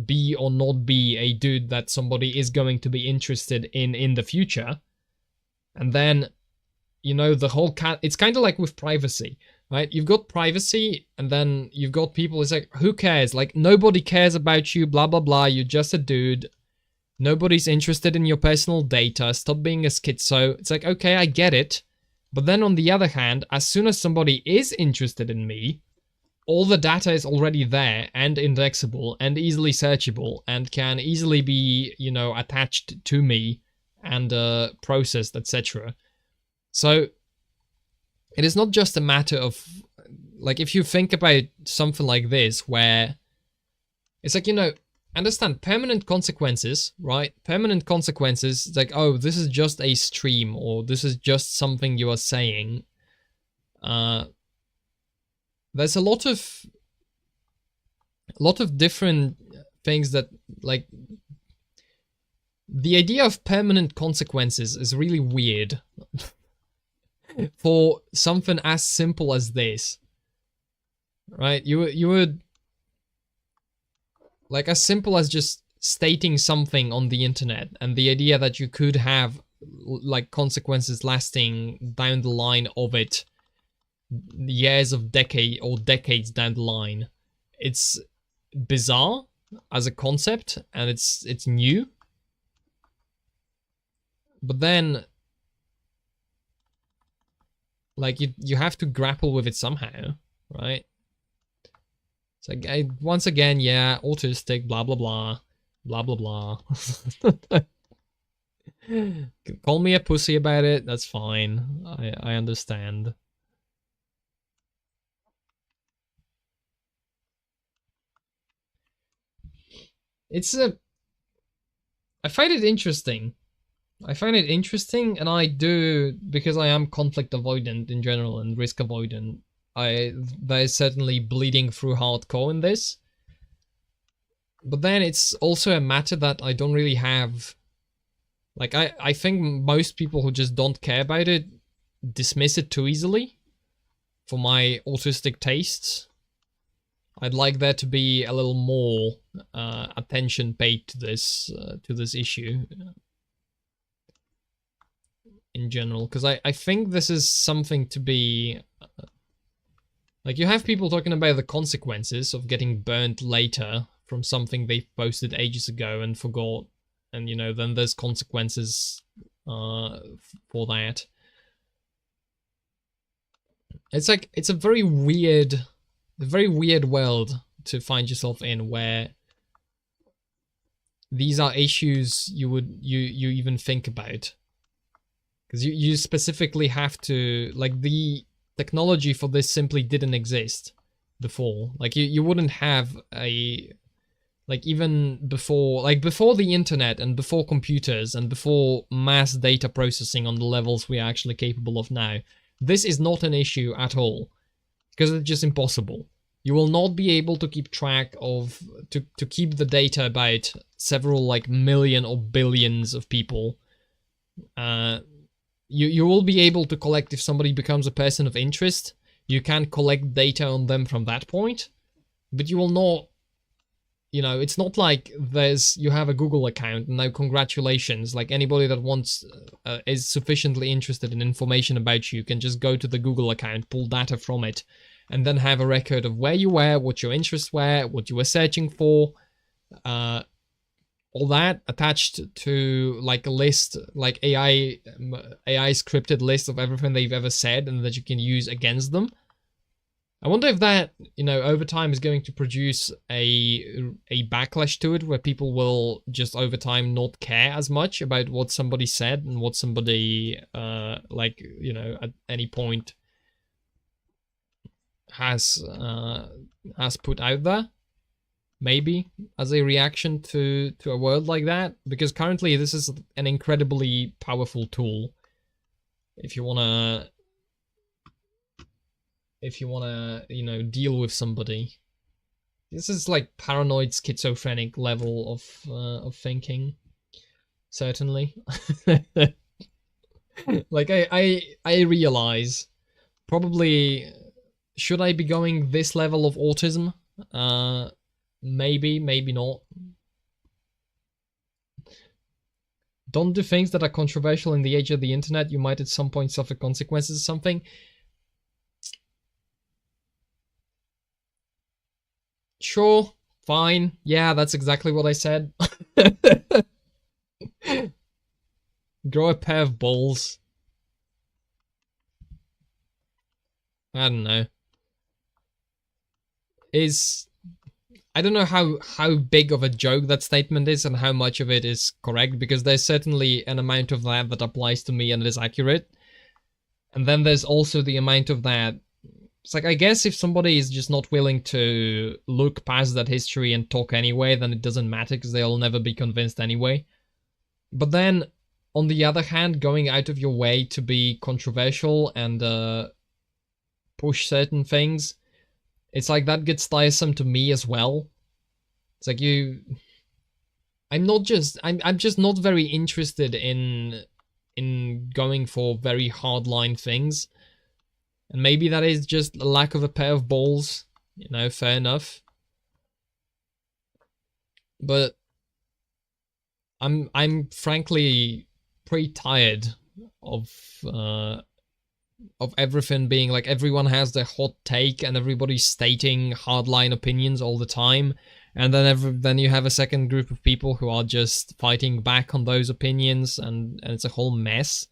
be or not be a dude that somebody is going to be interested in the future. And then, you know, the whole it's kind of like with privacy, right? You've got privacy, and then you've got people, it's like, who cares? Like, nobody cares about you, blah, blah, blah. You're just a dude. Nobody's interested in your personal data. Stop being a schizo. It's like, okay, I get it. But then on the other hand, as soon as somebody is interested in me, all the data is already there and indexable and easily searchable and can easily be, you know, attached to me and processed, etc. So it is not just a matter of, like, if you think about something like this, where it's like, you know, understand permanent consequences, right? Permanent consequences, like, oh, this is just a stream, or this is just something you are saying. There's a lot of different things that, like, the idea of permanent consequences is really weird for something as simple as this, right? You would, like, as simple as just stating something on the internet, and the idea that you could have, like, consequences lasting down the line of it, years of decades down the line. It's bizarre as a concept, and it's new. But then, like, you have to grapple with it somehow, right? It's like, once again, yeah, autistic, blah blah blah, blah blah blah. Call me a pussy about it, that's fine. I understand. I find it interesting. And I do, because I am conflict avoidant in general and risk avoidant. There is certainly bleeding through hardcore in this. But then it's also a matter that I don't really have. Like, I think most people who just don't care about it dismiss it too easily for my autistic tastes. I'd like there to be a little more attention paid to this issue in general, because I think this is something to be like, you have people talking about the consequences of getting burnt later from something they posted ages ago and forgot, and, you know, then there's consequences for that. It's like, it's a very weird world to find yourself in, where these are issues you even think about, because you specifically have to, like, the technology for this simply didn't exist before. Like, you wouldn't have a, like, even before, like, before the internet and before computers and before mass data processing on the levels we are actually capable of now, this is not an issue at all, because it's just impossible. You will not be able to keep track of, to keep the data about several, like, million or billions of people. You will be able to collect, if somebody becomes a person of interest, you can collect data on them from that point, but you will not, you know, it's not like you have a Google account, and now congratulations, like, anybody that wants, is sufficiently interested in information about you can just go to the Google account, pull data from it, and then have a record of where you were, what your interests were, what you were searching for, all that attached to, like, a list, like AI scripted list of everything they've ever said, and that you can use against them. I wonder if that, over time is going to produce a backlash to it, where people will just over time not care as much about what somebody said and what somebody, at any point has put out there. Maybe as a reaction to a world like that, because currently this is an incredibly powerful tool. If you wanna, deal with somebody, this is like paranoid, schizophrenic level of thinking. Certainly, like I realize, probably, should I be going this level of autism? Maybe, maybe not. Don't do things that are controversial in the age of the internet. You might at some point suffer consequences or something. Sure, fine. Yeah, that's exactly what I said. Grow a pair of balls. I don't know. I don't know how big of a joke that statement is and how much of it is correct, because there's certainly an amount of that applies to me and is accurate. And then there's also the amount of that. It's like, I guess if somebody is just not willing to look past that history and talk anyway, then it doesn't matter because they'll never be convinced anyway. But then, on the other hand, going out of your way to be controversial and push certain things, it's like that gets tiresome to me as well. It's like I'm just not very interested in going for very hardline things. And maybe that is just a lack of a pair of balls, fair enough. But I'm frankly pretty tired of everything being like everyone has their hot take and everybody's stating hardline opinions all the time, and then you have a second group of people who are just fighting back on those opinions, and it's a whole mess.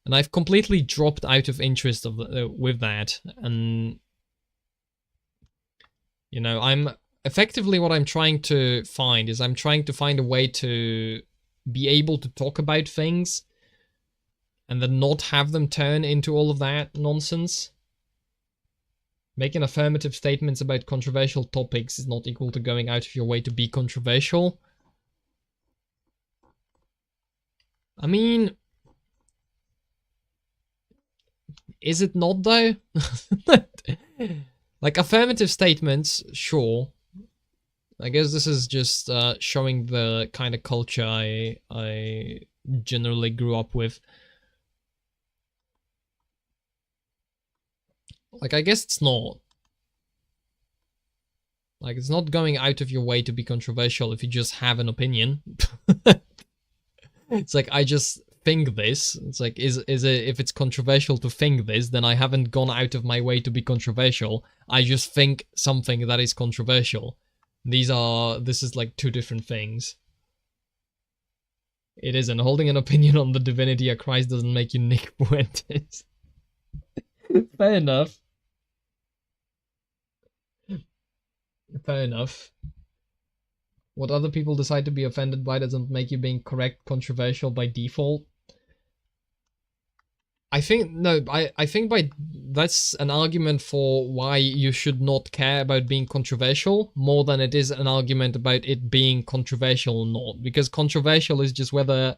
And I've completely dropped out of interest with that. And I'm effectively, what I'm trying to find is I'm trying to find a way to be able to talk about things and then not have them turn into all of that nonsense. Making affirmative statements about controversial topics is not equal to going out of your way to be controversial. I mean, is it not though? Like, affirmative statements, sure. I guess this is just showing the kind of culture I generally grew up with. Like, I guess it's not. Like, it's not going out of your way to be controversial if you just have an opinion. It's like, I just think this. It's like, is it, if it's controversial to think this, then I haven't gone out of my way to be controversial. I just think something that is controversial. This is like two different things. It isn't. Holding an opinion on the divinity of Christ doesn't make you Nick Fuentes. Fair enough. Fair enough. What other people decide to be offended by doesn't make you being correct controversial by default. I think that's an argument for why you should not care about being controversial more than it is an argument about it being controversial or not. Because controversial is just whether...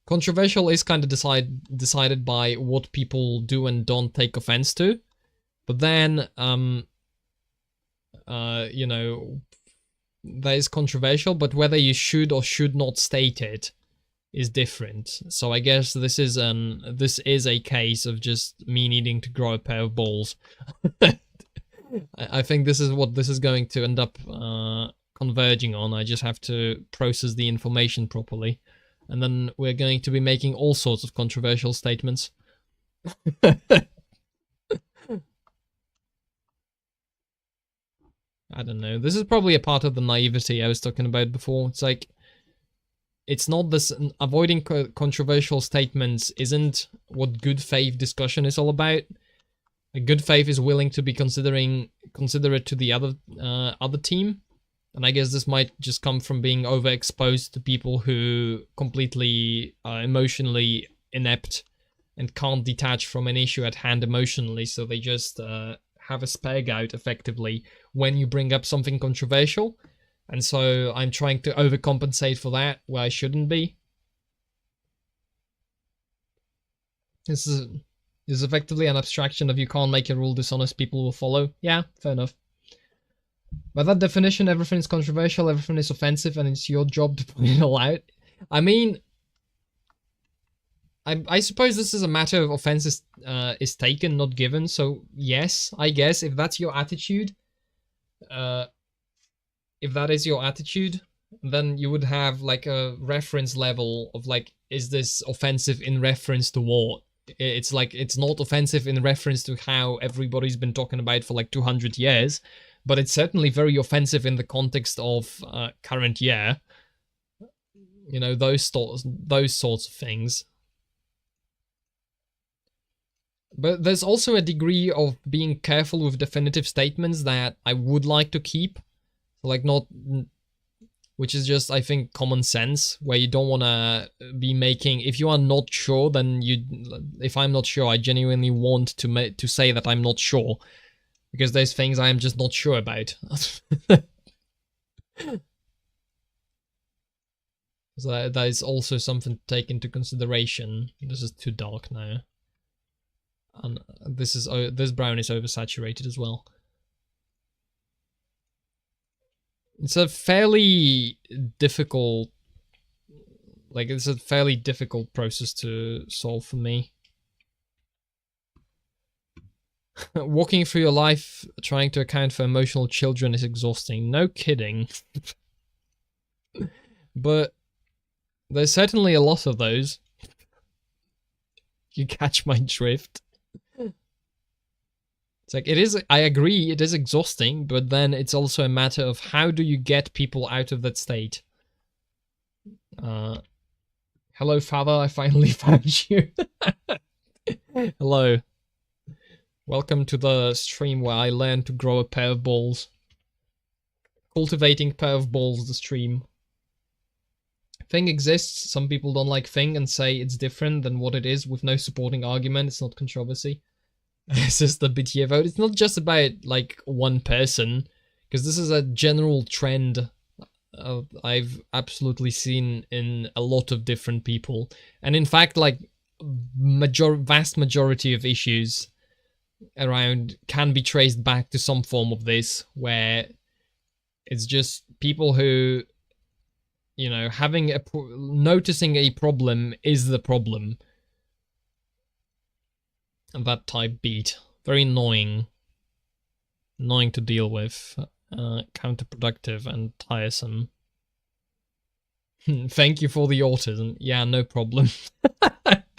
Controversial is kind of decided by what people do and don't take offense to. But then, that is controversial, but whether you should or should not state it is different. So I guess this is a case of just me needing to grow a pair of balls. I think this is what this is going to end up converging on. I just have to process the information properly, and then we're going to be making all sorts of controversial statements. I don't know. This is probably a part of the naivety I was talking about before. It's like, it's not this... Avoiding controversial statements isn't what good faith discussion is all about. A good faith is willing to be considerate to the other team. And I guess this might just come from being overexposed to people who completely emotionally inept and can't detach from an issue at hand emotionally, so they just have a spag out effectively when you bring up something controversial. And so I'm trying to overcompensate for that where I shouldn't be. This is effectively an abstraction of you can't make a rule dishonest people will follow. Yeah, fair enough. By that definition, everything is controversial, everything is offensive, and it's your job to point it all out. I mean, I suppose this is a matter of offense is taken, not given. So yes, I guess if that's your attitude, if that is your attitude, then you would have like a reference level of like, is this offensive in reference to what? It's like, it's not offensive in reference to how everybody's been talking about it for like 200 years, but it's certainly very offensive in the context of current year. You know, those sorts of things. But there's also a degree of being careful with definitive statements that I would like to keep. Like not, which is just, I think, common sense, where you don't want to be making, if you are not sure, then if I'm not sure, I genuinely want to say that I'm not sure. Because there's things I am just not sure about. So that is also something to take into consideration. This is too dark now. And this brown is oversaturated as well. It's a fairly difficult, it's a fairly difficult process to solve for me. Walking through your life trying to account for emotional children is exhausting. No kidding. But there's certainly a lot of those. You catch my drift. It's like, it is, I agree, it is exhausting, but then it's also a matter of how do you get people out of that state? Hello, father, I finally found you. Hello. Welcome to the stream where I learned to grow a pair of balls. Cultivating pair of balls, the stream. Thing exists, some people don't like thing and say it's different than what it is with no supporting argument, it's not controversy. It's just the BTA vote. It's not just about like one person, because this is a general trend I've absolutely seen in a lot of different people. And in fact, like vast majority of issues around can be traced back to some form of this, where it's just people who, you know, noticing a problem is the problem. And that type beat. Very annoying. Annoying to deal with. Counterproductive and tiresome. Thank you for the autism. Yeah, no problem.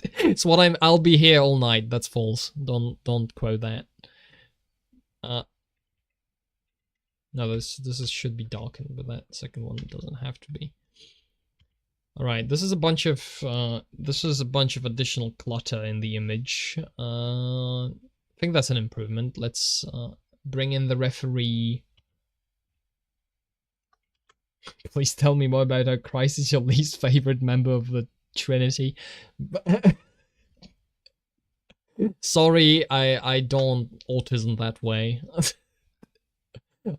It's what I'll be here all night. That's false. Don't quote that. No, this should be darkened, but that second one doesn't have to be. All right, this is a bunch of additional clutter in the image. I think that's an improvement. Let's bring in the referee. Please tell me more about how Christ is your least favorite member of the Trinity. Sorry, I don't autism that way.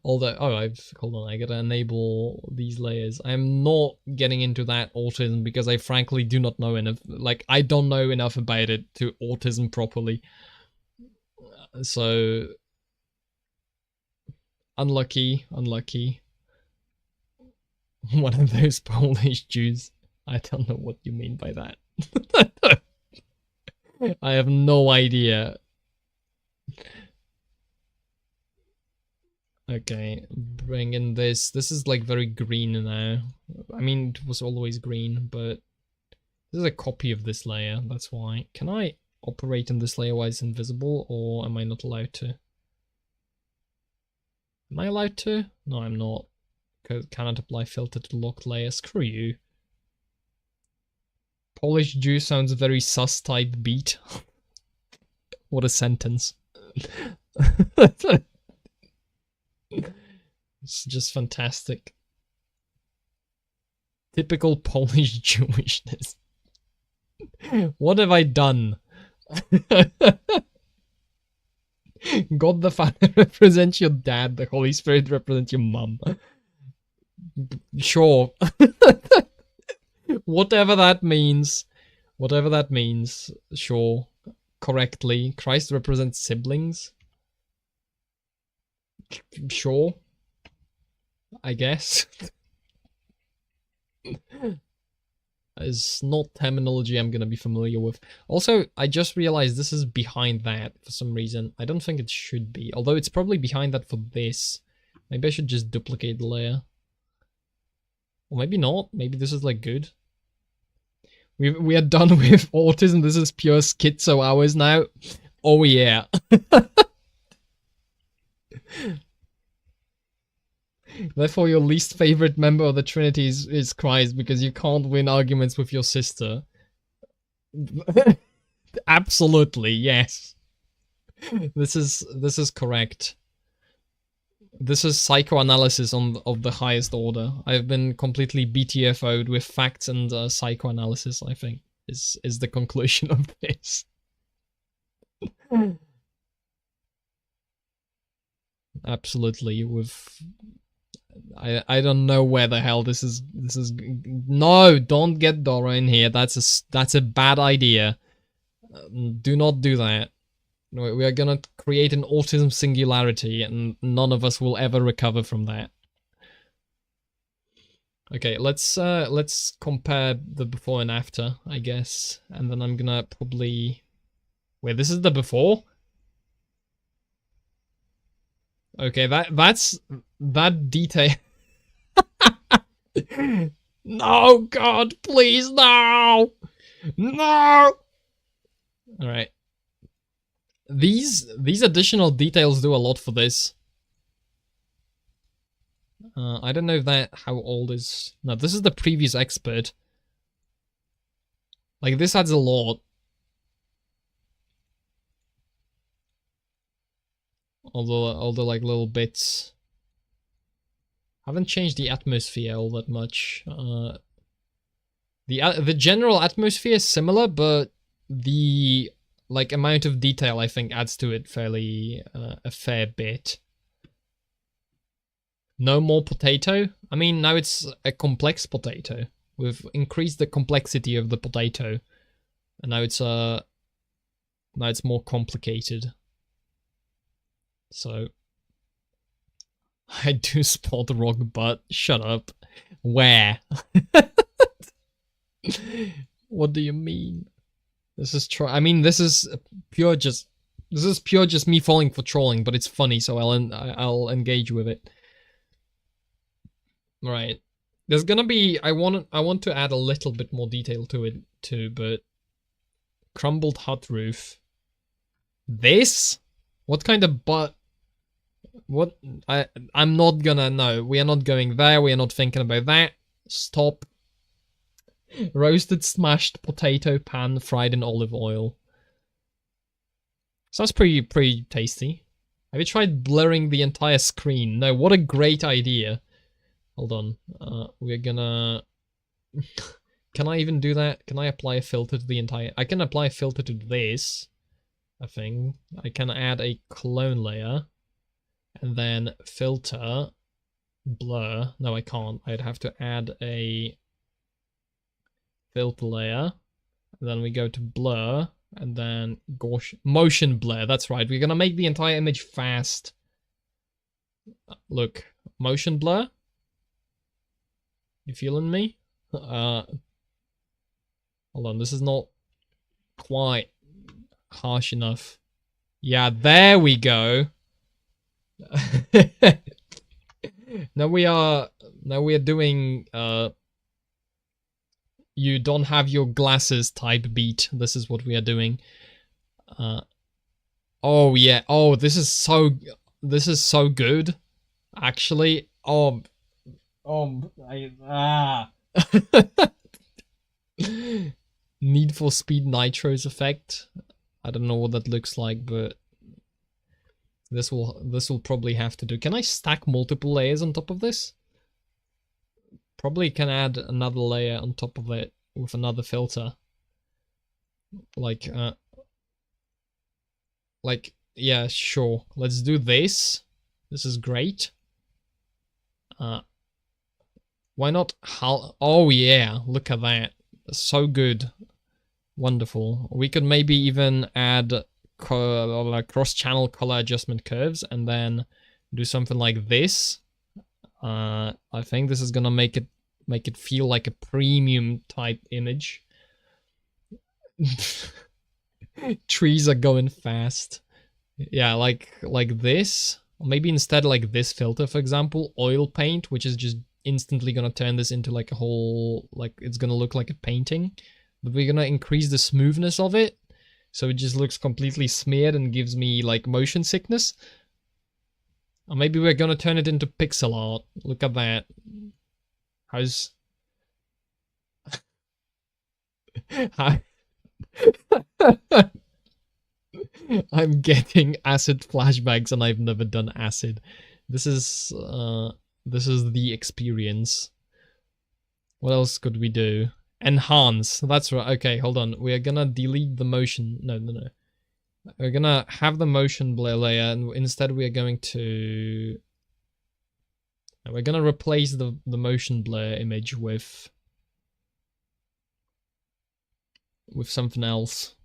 Although, hold on, I gotta enable these layers. I'm not getting into that autism because I frankly do not know enough. Like, I don't know enough about it to autism properly. So, unlucky. One of those Polish Jews. I don't know what you mean by that. I have no idea. Okay, bring in this. This is like very green now. I mean, it was always green, but this is a copy of this layer, that's why. Can I operate in this layer while it's invisible, or am I not allowed to? Am I allowed to? No, I'm not. Cannot apply filter to locked layer. Screw you. Polish Jew sounds very sus type beat. What a sentence. It's just fantastic. Typical Polish Jewishness. What have I done? God the Father represents your dad, the Holy Spirit represents your mum. Sure. Whatever that means. Whatever that means, sure. Correctly. Christ represents siblings. Sure. I guess. Is not terminology I'm gonna be familiar with. Also, I just realized this is behind that for some reason. I don't think it should be, although it's probably behind that for this. Maybe I should just duplicate the layer. Or maybe not. Maybe this is like good. We are done with autism. This is pure schizo hours now. Oh yeah. Therefore, your least favorite member of the Trinity is Christ because you can't win arguments with your sister. Absolutely, yes. This is correct. This is psychoanalysis of the highest order. I've been completely BTFO'd with facts and psychoanalysis, I think, is the conclusion of this. Absolutely, with... I don't know where the hell this is. No, don't get Dora in here. That's a bad idea. Do not do that. We are gonna create an autism singularity, and none of us will ever recover from that. Okay, let's compare the before and after, I guess, and then I'm gonna probably... Wait, this is the before? Okay, that detail. No, God, please, no! No! Alright. These additional details do a lot for this. I don't know how old is... No, this is the previous expert. Like, this adds a lot. All the like little bits. Haven't changed the atmosphere all that much. The general atmosphere is similar, but the like amount of detail I think adds to it fairly a fair bit. No more potato. I mean, now it's a complex potato. We've increased the complexity of the potato, and now it's more complicated. So, I do spot the rock butt. Shut up. Where? What do you mean? This is this is pure just me falling for trolling, but it's funny, so I'll engage with it. Right. There's gonna be I want to add a little bit more detail to it too, but crumbled hut roof. This? What kind of butt? What? I'm not gonna... No, we are not going there. We are not thinking about that. Stop. Roasted smashed potato pan fried in olive oil. Sounds pretty tasty. Have you tried blurring the entire screen? No, what a great idea. Hold on. We're gonna... Can I even do that? Can I apply a filter to the entire... I can apply a filter to this, I think. I can add a clone layer. And then filter, blur. No, I can't. I'd have to add a filter layer. And then we go to blur. And then Gaussian motion blur. That's right. We're gonna make the entire image fast. Look, motion blur. You feeling me? Hold on, this is not quite harsh enough. Yeah, there we go. Now we are doing you don't have your glasses type beat. This is what we are doing. Oh yeah. Oh, this is so good. Actually, Need for Speed Nitro's effect. I don't know what that looks like, but This will probably have to do. Can I stack multiple layers on top of this? Probably can add another layer on top of it with another filter. Like, yeah, sure. Let's do this. This is great. Why not? Oh yeah, look at that. So good. Wonderful. We could maybe even add cross-channel color adjustment curves and then do something like this. I think this is gonna make it feel like a premium type image. Trees are going fast. Yeah, like this. Or maybe instead like this filter, for example, oil paint, which is just instantly gonna turn this into like a whole, like it's gonna look like a painting. But we're gonna increase the smoothness of it, so it just looks completely smeared and gives me like motion sickness. Or maybe we're gonna turn it into pixel art. Look at that. How's... I'm getting acid flashbacks and I've never done acid. This is the experience. What else could we do? Enhance. That's right. Okay, hold on. We are gonna delete the motion. No. We're gonna have the motion blur layer, and instead we are going to... We're gonna replace the motion blur image with something else.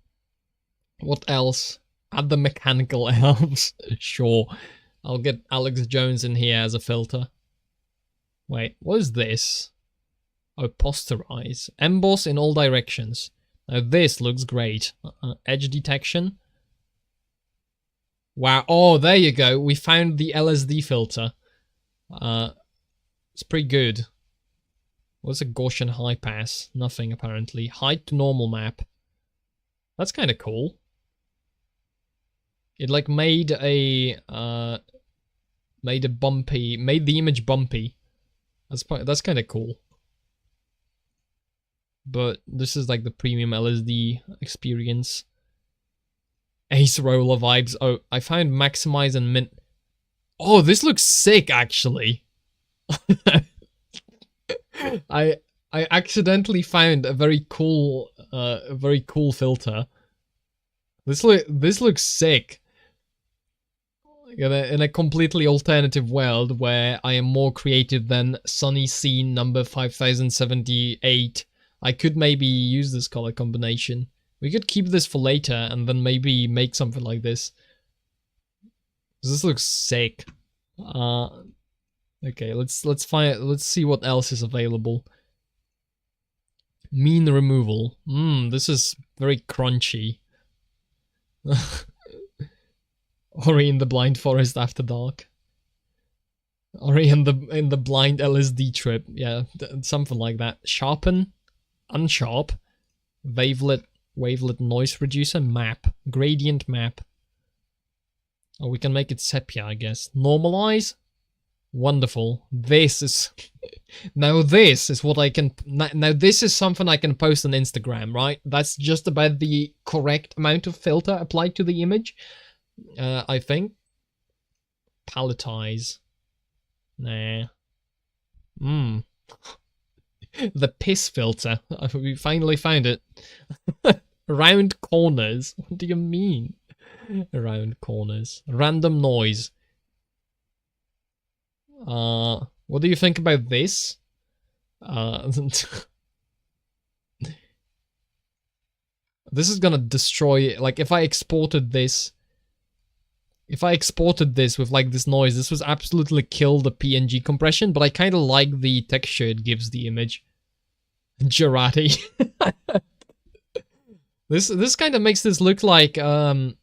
What else? Add the mechanical elves. Sure. I'll get Alex Jones in here as a filter. Wait, what is this? Oh, posterize. Emboss in all directions. Now this looks great. Edge detection. Wow. Oh, there you go. We found the LSD filter. It's pretty good. What's a Gaussian high pass? Nothing, apparently. Height to normal map. That's kind of cool. It like made the image bumpy. That's kind of cool. But this is like the premium LSD experience. Ace roller vibes. Oh, I found maximize and min. Oh, this looks sick actually. I accidentally found a very cool filter. This looks sick. In a completely alternative world where I am more creative than Sunny Scene number 5078, I could maybe use this color combination. We could keep this for later and then maybe make something like this. This looks sick. Okay, let's see what else is available. Mean removal. This is very crunchy. Ori in the Blind Forest After Dark. Ori in the Blind LSD Trip. Yeah, something like that. Sharpen, unsharp, wavelet noise reducer, map, gradient map. Oh, we can make it sepia, I guess. Normalize. Wonderful. This is now this is what I can now this is something I can post on Instagram, right? That's just about the correct amount of filter applied to the image. I think. Paletize. Nah. The piss filter. We finally found it. Round corners. What do you mean? Round corners. Random noise. What do you think about this? This is gonna destroy, like, if I exported this with like this noise, this would absolutely kill the PNG compression, but I kind of like the texture it gives the image. Gerati. This kind of makes this look like an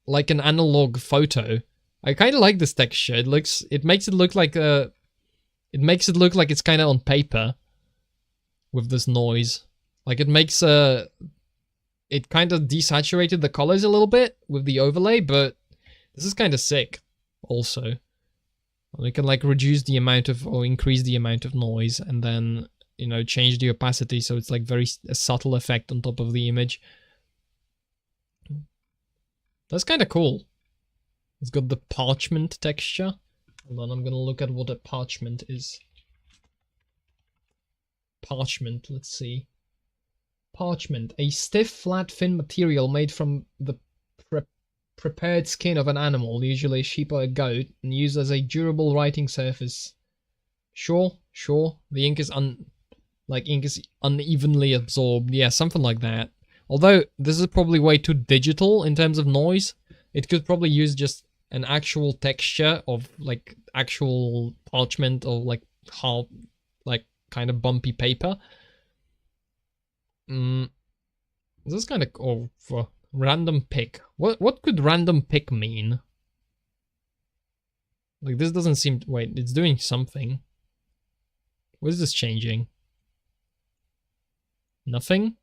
analog photo. I kind of like this texture. It makes it look like it's kind of on paper with this noise. Like it makes it kind of desaturated the colors a little bit with the overlay, but this is kind of sick also. We can like reduce the amount of or increase the amount of noise and then, you know, change the opacity so it's like a subtle effect on top of the image. That's kind of cool. It's got the parchment texture. Hold on, I'm gonna look at what a parchment is. Parchment, let's see. Parchment, a stiff, flat, thin material made from the prepared skin of an animal, usually a sheep or a goat, and used as a durable writing surface. Sure. The ink is unevenly absorbed. Yeah, something like that. Although this is probably way too digital in terms of noise. It could probably use just an actual texture of like actual parchment or like hard, like kind of bumpy paper. This is kind of for random pick. What could random pick mean? Like this doesn't seem. Wait, it's doing something. What is this changing? Nothing?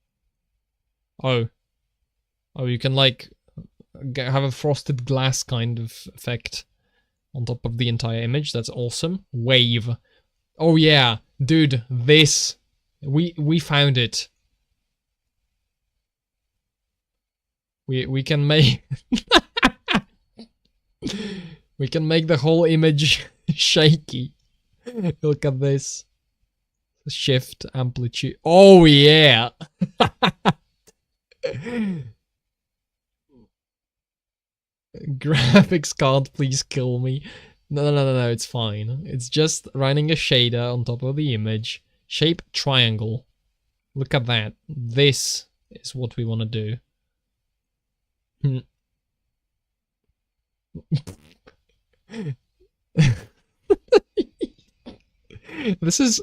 Oh, you can like have a frosted glass kind of effect on top of the entire image. That's awesome. Wave. Oh yeah, dude, this. We found it. We can make we can make the whole image shaky. Look at this. Shift amplitude. Oh yeah. Graphics can't please kill me. No, it's fine. It's just running a shader on top of the image. Shape triangle. Look at that. This is what we want to do. This is...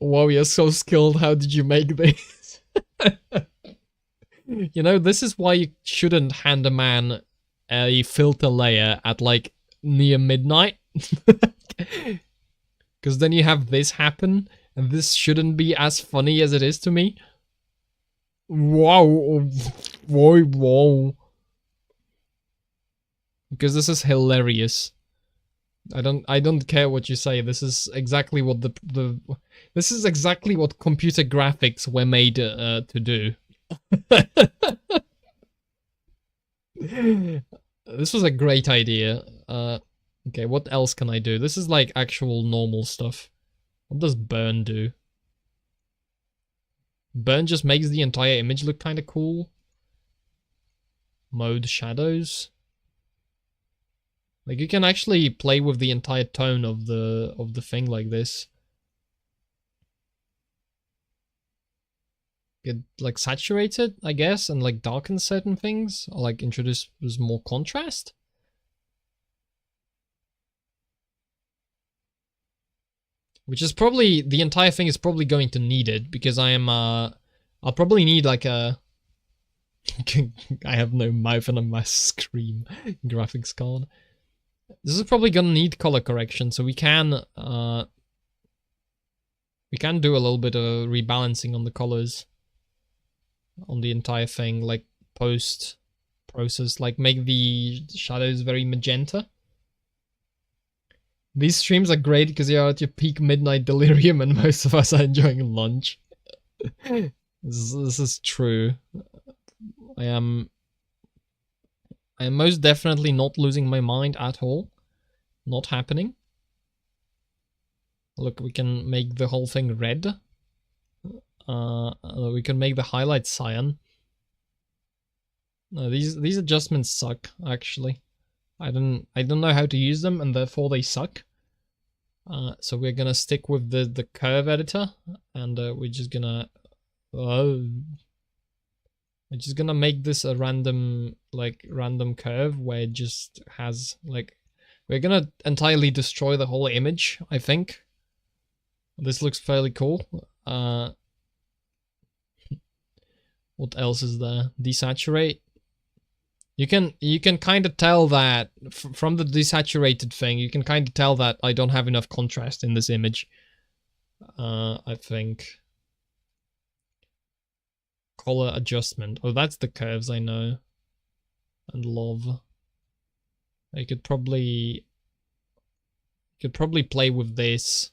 Wow, you're so skilled. How did you make this? You know, this is why you shouldn't hand a man a filter layer at like near midnight. Because then you have this happen, and this shouldn't be as funny as it is to me. Wow. Whoa. Because this is hilarious. I don't care what you say. This is exactly what this is exactly what computer graphics were made to do. This was a great idea. Okay, what else can I do? This is like actual normal stuff. What does burn do? Burn just makes the entire image look kind of cool. Mode shadows. Like you can actually play with the entire tone of the thing like this. Get like saturated, I guess, and like darken certain things, or like introduce more contrast. Which is probably, the entire thing is probably going to need it, because I am, I'll probably need like a... I have no mouth and I must scream. Graphics card. This is probably gonna need color correction, so we can do a little bit of rebalancing on the colors. On the entire thing, like post-process, like make the shadows very magenta. These streams are great because you're at your peak midnight delirium and most of us are enjoying lunch. This is true. I am most definitely not losing my mind at all. Not happening. Look, we can make the whole thing red. We can make the highlights cyan. No, these adjustments suck, actually. I don't know how to use them, and therefore they suck. So we're gonna stick with the curve editor, and we're just gonna make this a random curve where it just has like, we're gonna entirely destroy the whole image, I think. This looks fairly cool. What else is there? Desaturate. You can kind of tell that from the desaturated thing, you can kind of tell that I don't have enough contrast in this image. I think. Color adjustment. Oh, that's the curves I know. And love. I could probably play with this.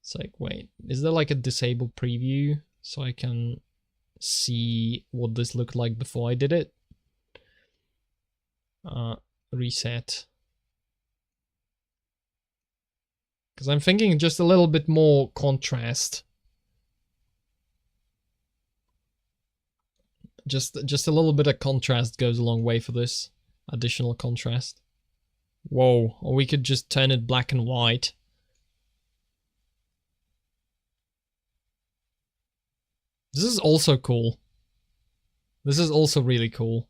It's like, wait, is there like a disable preview so I can see what this looked like before I did it? reset. Because I'm thinking just a little bit more contrast. Just a little bit of contrast goes a long way for this. Additional contrast. Whoa, or we could just turn it black and white. This is also cool. This is also really cool.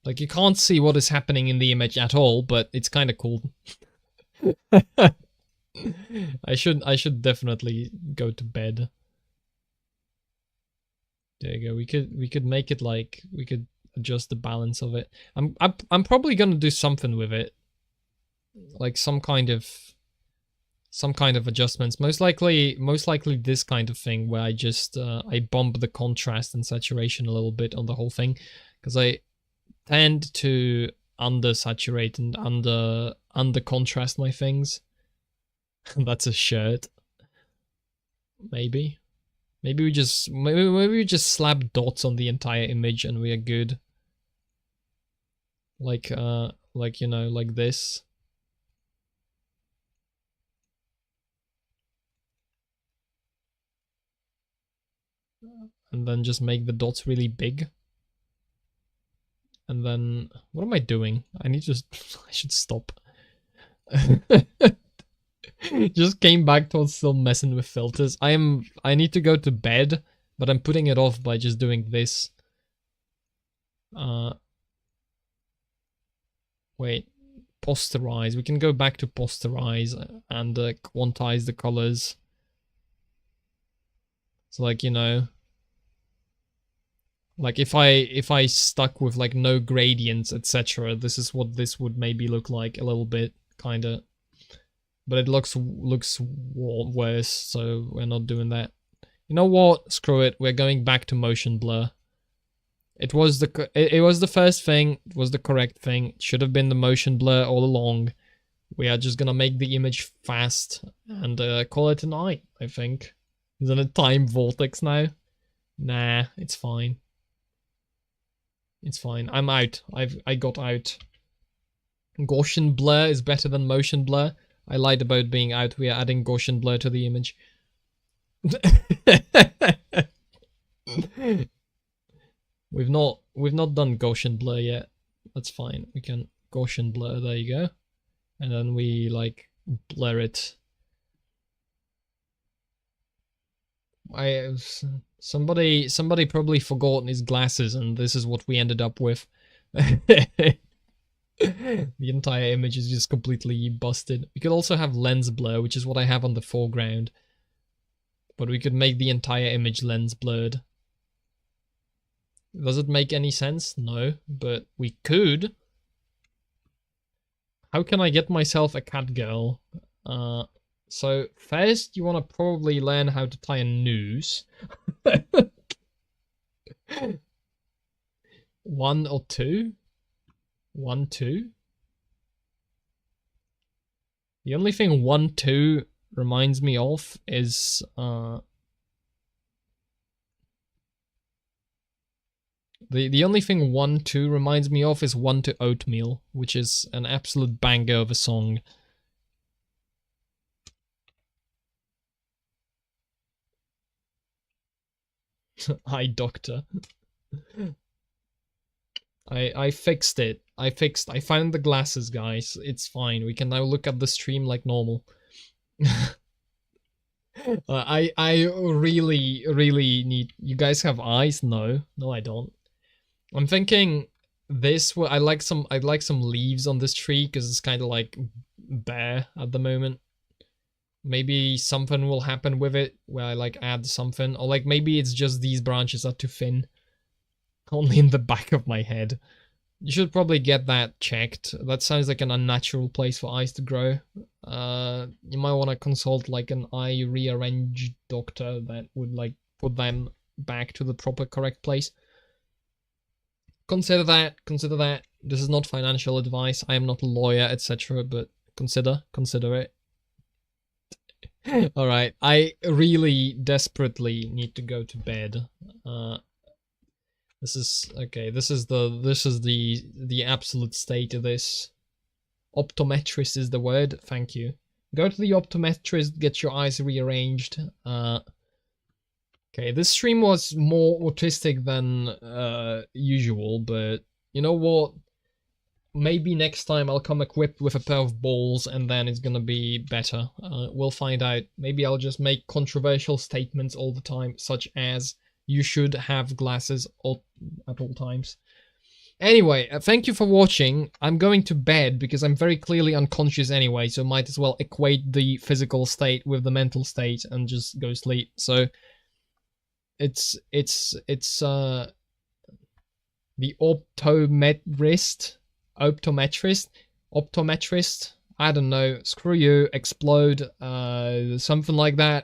Like, you can't see what is happening in the image at all, but it's kind of cool. I should definitely go to bed. There you go. We could make it like, we could adjust the balance of it. I'm probably gonna do something with it, like some kind of adjustments. Most likely this kind of thing where I just I bump the contrast and saturation a little bit on the whole thing, because I tend to undersaturate and under contrast my things. That's a shirt. Maybe we just slap dots on the entire image and we are good. Like you know, like this. And then just make the dots really big. And then, what am I doing? I should stop. Just came back to still messing with filters. I need to go to bed, but I'm putting it off by just doing this. Wait, posterize. We can go back to posterize and quantize the colors. So like, you know, like if I stuck with like no gradients, etc., this is what this would maybe look like a little bit, kinda. But it looks worse, so we're not doing that. You know what? Screw it. We're going back to motion blur. It was the first thing. It was the correct thing. It should have been the motion blur all along. We are just gonna make the image fast and call it a night, I think. Isn't it time vortex now? Nah, it's fine. It's fine. I'm out. I got out. Gaussian blur is better than motion blur. I lied about being out. We are adding Gaussian blur to the image. We've not done Gaussian blur yet. That's fine. We can Gaussian blur. There you go. And then we like blur it. Somebody probably forgot his glasses, and this is what we ended up with. The entire image is just completely busted. We could also have lens blur, which is what I have on the foreground. But we could make the entire image lens blurred. Does it make any sense? No, but we could. How can I get myself a cat girl? So first you want to probably learn how to tie a noose. 1 or 2? 1, 2? The only thing 1, 2 reminds me of is the only thing 1, 2 reminds me of is 1 to Oatmeal, which is an absolute banger of a song. Hi, Doctor. I fixed it. I found the glasses, guys. It's fine. We can now look at the stream like normal. I really need... You guys have eyes? No. No, I don't. I'm thinking this... I'd like some leaves on this tree, because it's kind of like bare at the moment. Maybe something will happen with it, where I like add something. Or like maybe it's just these branches are too thin. Only in the back of my head. You should probably get that checked. That sounds like an unnatural place for eyes to grow. You might want to consult like an eye rearrange doctor that would like put them back to the proper correct place. Consider that. This is not financial advice. I am not a lawyer, etc. But consider it. Alright, I really desperately need to go to bed. This is okay. This is the absolute state of this. Optometrist is the word. Thank you. Go to the optometrist, get your eyes rearranged. Okay, this stream was more autistic than usual, but you know what? Maybe next time I'll come equipped with a pair of balls and then it's gonna be better. We'll find out. Maybe I'll just make controversial statements all the time, such as you should have glasses at all times. Anyway, thank you for watching. I'm going to bed because I'm very clearly unconscious anyway, so might as well equate the physical state with the mental state and just go sleep. So it's the optometrist, I don't know, screw you, explode, something like that.